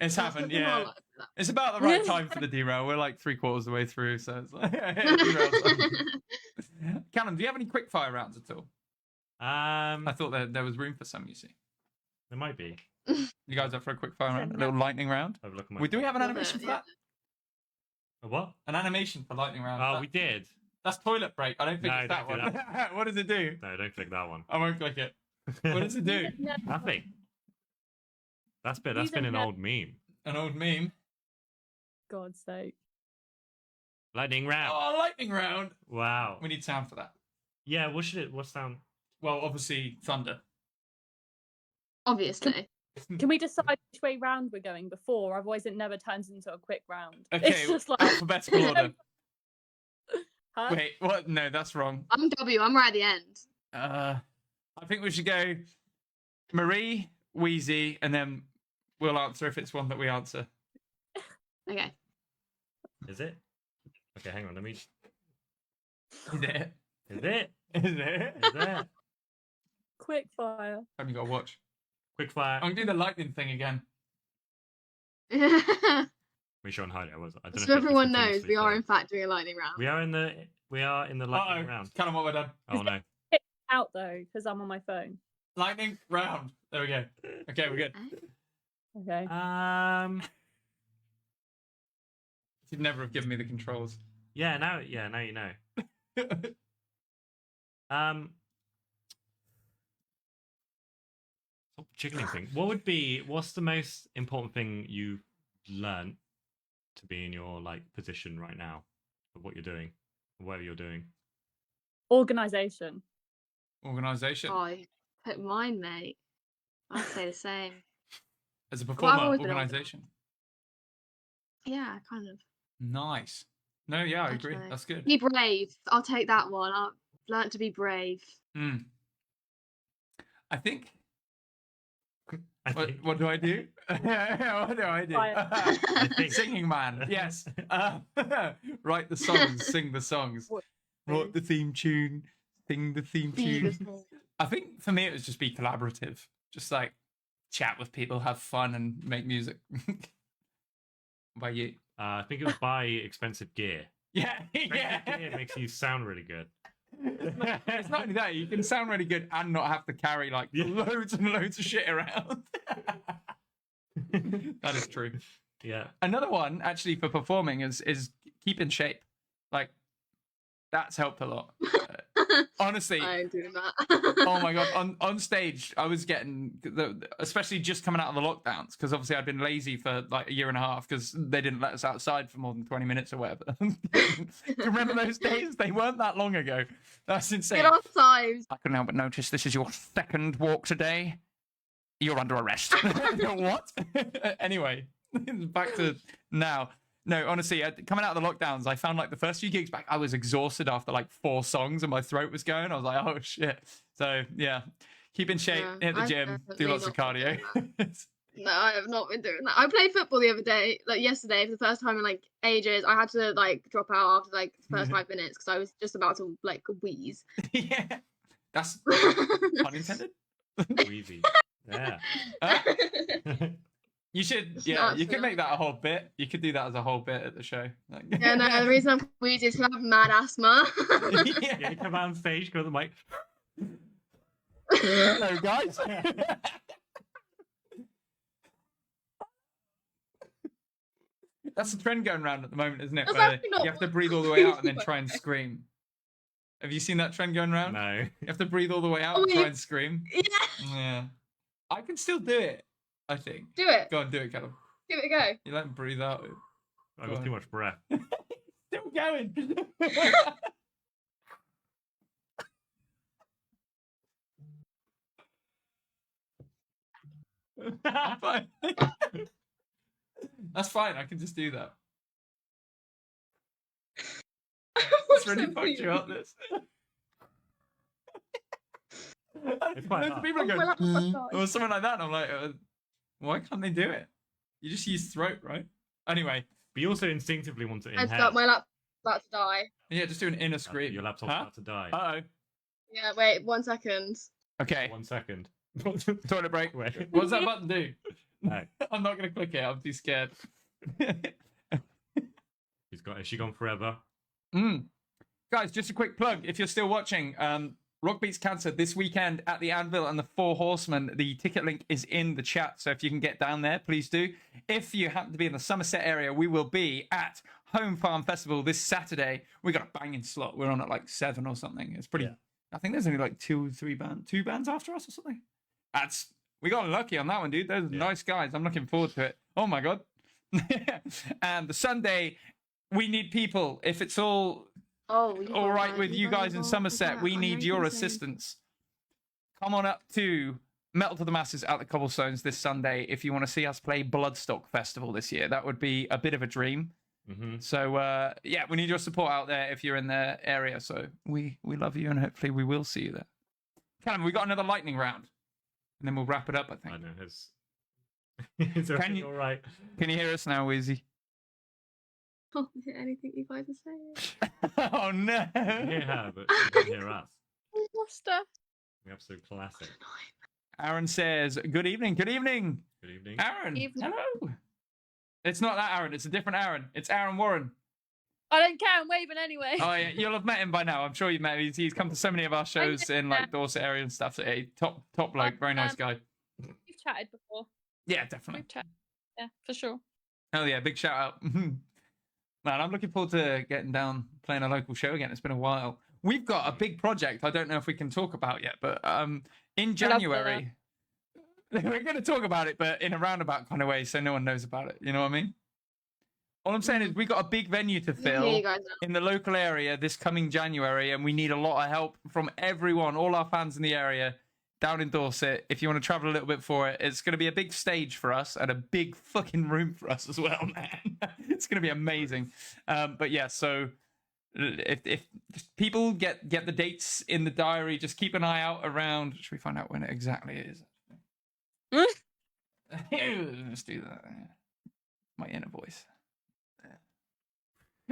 It's happened, Nothing more yeah. like that. It's about the right time for the derail. We're like 3/4 of the way through, so it's like... derail's on. Callum, do you have any quickfire rounds at all? I thought there was room for some, you see. There might be. You guys up for a quickfire round? A little lightning round? Have a look at my Do we have an Love animation it, for that? A what? An animation for lightning round. Oh, we did. That's toilet break. I don't think No, it's that don't one. do What does it do? No, don't click that one. I won't click it. What does it do? Nothing. That's been These are an no- old meme. An old meme. God's sake. Lightning round. Oh, lightning round. Wow. We need sound for that. Yeah, what sound? Well, obviously, thunder. Obviously. Can we decide which way round we're going before? Otherwise, it never turns into a quick round. Okay, It's just like. alphabetical order. Huh? Wait, what? No, that's wrong. I'm W. I'm right at the end. I think we should go Marie, Wheezy, and then we'll answer if it's one that we answer. Okay. Is it? Okay, hang on. Let me. Is it? Is it? Is it? Is it? Quick fire. Have you got to watch? Quick fire. I'm gonna do the lightning thing again. Make sure and hide it. I don't know So if it's everyone knows, continuously we are playing. in fact doing a lightning round. We are in the lightning round. Kind of what we're done. Oh no. Out though, because I'm on my phone. Lightning round. There we go. Okay, we're good. Okay. You'd never have given me the controls. Yeah, now you know. Stop jiggling thing. What's the most important thing you've learned to be in your position right now of what you're doing, or whatever you're doing? Organization. Organisation. Oh, you put mine, mate. I'd say the same. As a I've performer, always been organisation. Yeah, kind of. Nice. No, yeah, I agree. Actually. That's good. Be brave. I'll take that one. I've learnt to be brave. Mm. I think. I think- What do I do? What do I do? I think- Singing man. Yes. Write the songs. Sing the songs. Write the theme tune. Sing the theme Be tune. the- I think for me it was just be collaborative. Just like chat with people, have fun, and make music. By you. I think it was buy expensive gear. Yeah. Expensive gear makes you sound really good. It's not only that, you can sound really good and not have to carry loads and loads of shit around. That is true. Yeah. Another one actually for performing is keep in shape. Like that's helped a lot. Honestly, I ain't doing that. oh my god, on stage I was getting especially just coming out of the lockdowns, because obviously I'd been lazy for like a year and a half because they didn't let us outside for more than 20 minutes or whatever. Do you remember those days? They weren't that long ago. That's insane. Get on times. I couldn't help but notice this is your second walk today. You're under arrest. What? Anyway, back to now. No, honestly, coming out of the lockdowns, I found like the first few gigs back, I was exhausted after like 4 songs and my throat was going. I was like, oh shit. So yeah, keep in shape, Yeah, hit the I've gym, do definitely lots of not been cardio. No, I have not been doing that. I played football the other day, like yesterday, for the first time in like ages. I had to like drop out after like the first 5 minutes because I was just about to like wheeze. Yeah, that's pun intended. Wheezy. Yeah. You should, It's yeah, not you could actually make that a whole bit. You could do that as a whole bit at the show. Like... Yeah, no, the reason I'm wheezy is because I have mad asthma. Yeah, you come out on stage, go to the mic. Hello, guys. That's the trend going around at the moment, isn't it? That's Where actually not you have to breathe all the way out and then try and scream. Have you seen that trend going around? No. You have to breathe all the way out Oh, and try yeah. and scream. Yeah, Yeah. I can still do it, I think. do it. Go on, do it, Callum. Give it a go. You let him breathe out. I got too much breath. Still going. I'm fine. That's fine. I can just do that. It's really fucked you up. This. It's quite hard. People Oh, my go, laptop died. or something like that. And I'm like, why can't they do it? You just use throat, right? Anyway. But you also instinctively want to inhale. Heads up, my laptop's about to die. Yeah, just do an inner scream. Your laptop's about to die. Uh-oh. Yeah, wait, 1 second. Okay. 1 second. Toilet break. Wait. What does that button do? No. I'm not going to click it. I'm too scared. Has she gone forever? Guys, just a quick plug. If you're still watching, Rock Beats Cancer this weekend at the Anvil and the Four Horsemen. The ticket link is in the chat, so if you can get down there, please do. If you happen to be in the Somerset area, we will be at Home Farm Festival this Saturday. We got a banging slot. We're on at like 7 or something. It's pretty. Yeah. I think there's only like 2 bands after us or something. We got lucky on that one, dude. Those are nice guys. I'm looking forward to it. Oh my god. And the Sunday, we need people. If it's all right with you guys in Somerset, we need your assistance. Come on up to Metal to the Masses at the Cobblestones this Sunday if you want to see us play Bloodstock Festival this year. That would be a bit of a dream. Mm-hmm. So, we need your support out there if you're in the area. So we love you, and hopefully we will see you there. Callum, we got another lightning round, and then we'll wrap it up, I think. I know. Is everything all right? Can you hear us now, Wheezy? Can't hear anything you guys are saying. Oh, no. Yeah, but you can hear us. We lost her. The absolute classic. Aaron says, good evening. Good evening. Good evening. Aaron, Evening. hello. It's not that Aaron. It's a different Aaron. It's Aaron Warren. I don't care. I'm waving anyway. Oh, yeah. You'll have met him by now. I'm sure you've met him. He's come to so many of our shows in like Dorset area and stuff. So, top bloke. Very nice guy. We've chatted before. Yeah, definitely. We've chatted. Yeah, for sure. Oh, yeah. Big shout out. Man, I'm looking forward to getting down, playing a local show again. It's been a while. We've got a big project I don't know if we can talk about yet, but in January, we're going to talk about it, but in a roundabout kind of way so no one knows about it. You know what I mean? All I'm saying is we got a big venue to fill in the local area this coming January, and we need a lot of help from everyone, all our fans in the area down in Dorset. If you want to travel a little bit for it, it's going to be a big stage for us and a big fucking room for us as well, man. It's going to be amazing. But yeah, so if people get the dates in the diary, just keep an eye out around. Should we find out when it exactly is? Let's do that. My inner voice.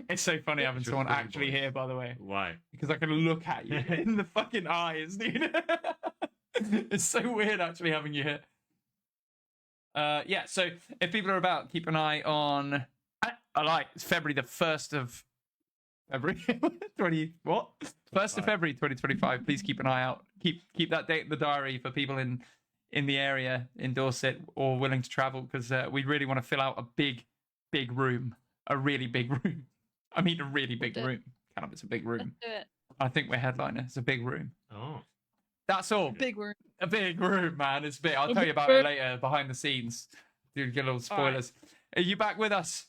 It's so funny having someone actually here, by the way. Why? Because I can look at you in the fucking eyes, dude. It's so weird actually having you here. Yeah, so if people are about, keep an eye on. It's February the 1st of February. 1st of February 2025. Please keep an eye out. Keep that date in the diary for people in the area in Dorset or willing to travel, because we really want to fill out a big room. A really big room. I mean, a really big room. Kind of, it's a big room. Let's do it. I think we're headliner. It's a big room. Oh. That's all. Big room. A big room, man. It's big. I'll tell you about it later, behind the scenes. Dude, get little spoilers. Right. Are you back with us?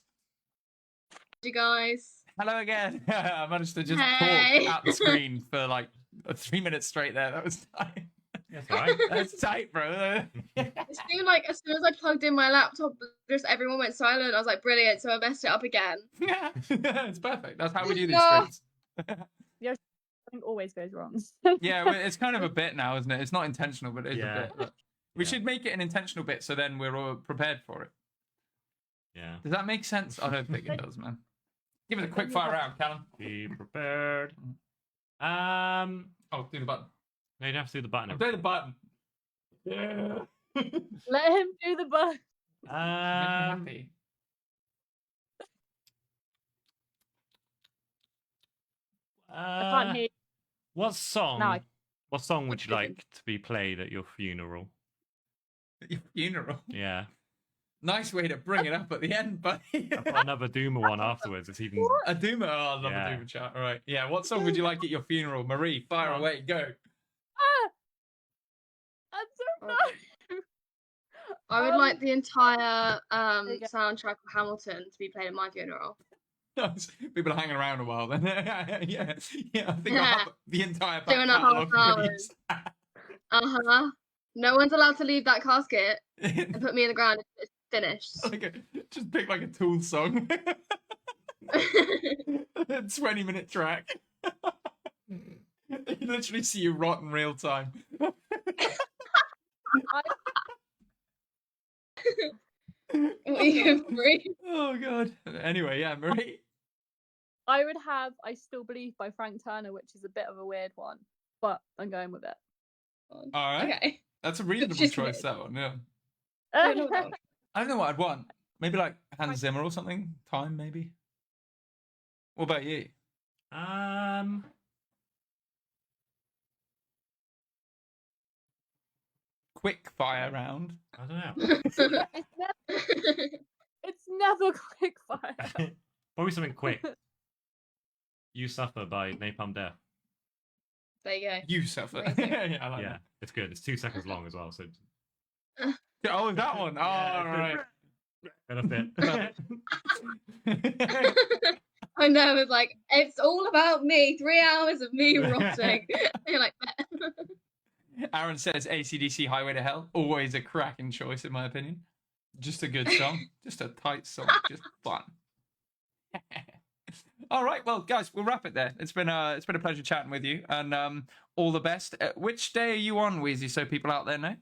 You guys. Hello again. I managed to just talk at the screen for like 3 minutes straight there. That was tight. That's right. That's tight, bro. It seemed like as soon as I plugged in my laptop, just everyone went silent. I was like, brilliant. So I messed it up again. Yeah, it's perfect. That's how we do these streams. Yeah, something always goes wrong. Yeah, well, it's kind of a bit now, isn't it? It's not intentional, but it is a bit. We should make it an intentional bit, so then we're all prepared for it. Yeah. Does that make sense? I don't think it does, man. Give it a quick fire round, Callum. Be prepared. Oh, do the button. No, you don't have to do the button. I'm doing the button. Yeah. Let him do the button. Happy. I can't hear. What song? No, what song would you like to be played at your funeral? At your funeral? Yeah. Nice way to bring it up at the end, buddy. I've got another Doomer one afterwards. It's even a Doomer. Oh, I love a Doomer chat. All right. Yeah. What song would you like at your funeral, Marie? Fire away. Go. I don't know. I would like the entire soundtrack of Hamilton to be played at my funeral. People are hanging around a while then. yeah. I think I'll have the entire back 2.5 hours. No one's allowed to leave that casket and put me in the ground. It's finished. Just pick like a Tool song. A 20-minute track. You literally see you rot in real time. What are you free? Oh god. Anyway, yeah, Marie. I would have I Still Believe by Frank Turner, which is a bit of a weird one, but I'm going with it. All right. Okay. That's a reasonable Just choice, weird. that one, yeah. I don't know that one. I don't know what I'd want. Maybe like Hans Zimmer or something. Time, maybe. What about you? Quick fire round. I don't know. It's never quick fire. Probably something quick. You Suffer by Napalm Death. There you go. You suffer. Amazing. Yeah, I like Yeah, it's good. It's 2 seconds long as well, so that. Oh, that one. Oh, Yeah, right. benefit. I know, it's like, it's all about me. 3 hours of me rotting. You're like, Aaron says AC/DC Highway to Hell. Always a cracking choice, in my opinion. Just a good song. Just a tight song. Just fun. All right, well, guys, we'll wrap it there. It's been a pleasure chatting with you, and all the best. Which day are you on, Wheezy? So people out there know.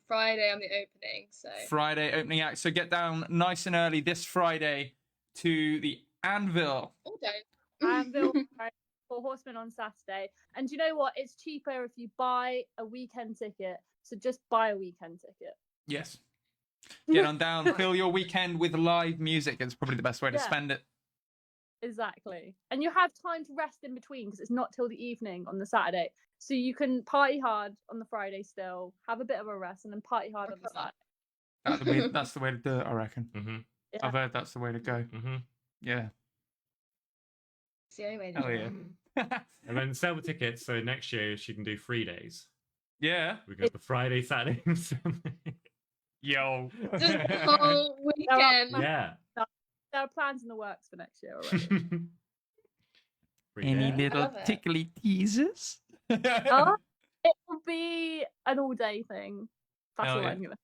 Friday I'm the opening, so Friday opening act. So get down nice and early this Friday to the Anvil. all day. Anvil for Horsemen on Saturday. And you know what? It's cheaper if you buy a weekend ticket. So just buy a weekend ticket. Yes. Get on down, fill your weekend with live music. It's probably the best way to spend it. Exactly. And you have time to rest in between because it's not till the evening on the Saturday. So you can party hard on the Friday still, have a bit of a rest, and then party hard on the Saturday. That's the way to do it, I reckon. Mm-hmm. Yeah. I've heard that's the way to go. Mm-hmm. Yeah. It's the only way to Oh, do yeah. it. And then sell the tickets, so next year she can do 3 days. Yeah. Because the Friday, Saturday, and Sunday. Yo. Just the whole weekend. Yeah. There are plans in the works for next year already. Any days. little love it. tickly teasers? It will be an all-day thing. That's Hell all yeah. I'm gonna.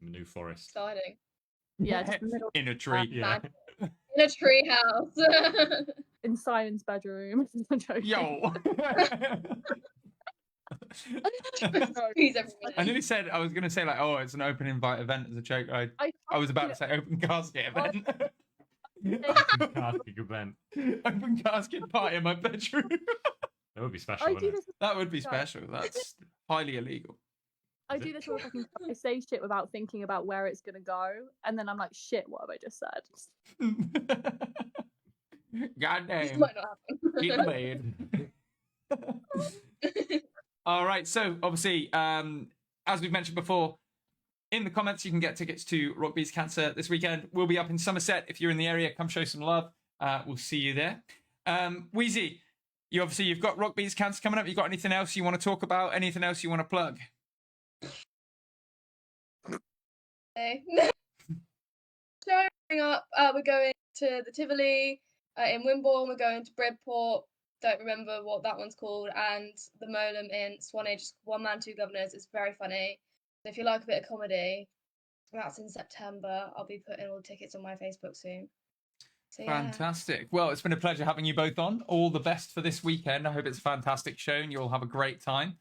New Forest. Exciting. Yeah, just the middle In a tree. Yeah. In a tree house. in Simon's bedroom. I'm joking. Yo. Trees everywhere. I nearly said, I was going to say, like, oh, it's an open invite event as a joke. I was about to say open casket event. Casting event. Open casket party in my bedroom. That would be special, I do wouldn't it? this. That would be special. That's highly illegal. I Is do it? this all the fucking time. I say shit without thinking about where it's gonna go, and then I'm like, shit, what have I just said? God This damn. might not happen. Get laid. All right. So obviously, as we've mentioned before, in the comments you can get tickets to Rock Beats Cancer this weekend. We'll be up in Somerset. If you're in the area, come show some love. We'll see you there. Wheezy, you've got Rock Beats Cancer coming up. You got anything else you want to talk about? Anything else you want to plug? Okay. Showing up, we're going to the Tivoli in Wimborne. We're going to Bridport. Don't remember what that one's called, and the Molem in Swanage. One Man, Two Governors. It's very funny. So if you like a bit of comedy, that's in September. I'll be putting all the tickets on my Facebook soon. So, yeah. Fantastic. Well, it's been a pleasure having you both on. All the best for this weekend. I hope it's a fantastic show and you'll have a great time.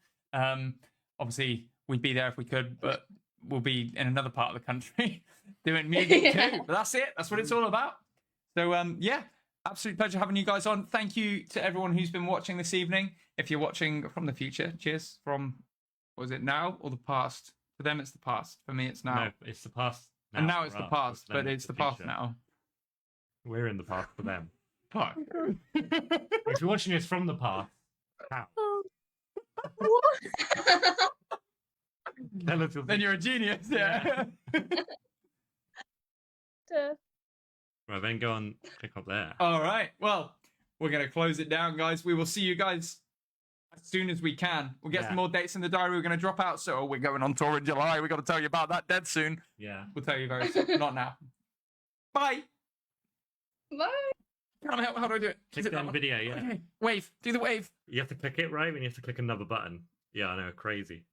Obviously, we'd be there if we could, but we'll be in another part of the country doing music too. But that's it. That's what it's all about. So, yeah, absolute pleasure having you guys on. Thank you to everyone who's been watching this evening. If you're watching from the future, cheers from, was it now or the past? For them, it's the past. For me, it's now. No, it's the past. And now for it's the us, past, for them but it's the past future. now. We're in the past for them. Fuck. If you're watching this from the past, how? Tell us your Then you're a genius. Yeah. Well, then go and click up there. All right. Well, we're going to close it down, guys. We will see you guys as soon as we can. We'll get some more dates in the diary. We're going to drop out. So we're going on tour in July. We've got to tell you about that dead soon. Yeah. We'll tell you very soon. Not now. Bye. Bye. How do I do it? Click Is it on that video, yeah. one? Okay. Wave. Do the wave. You have to click it, right? When you have to click another button. Yeah, I know, crazy.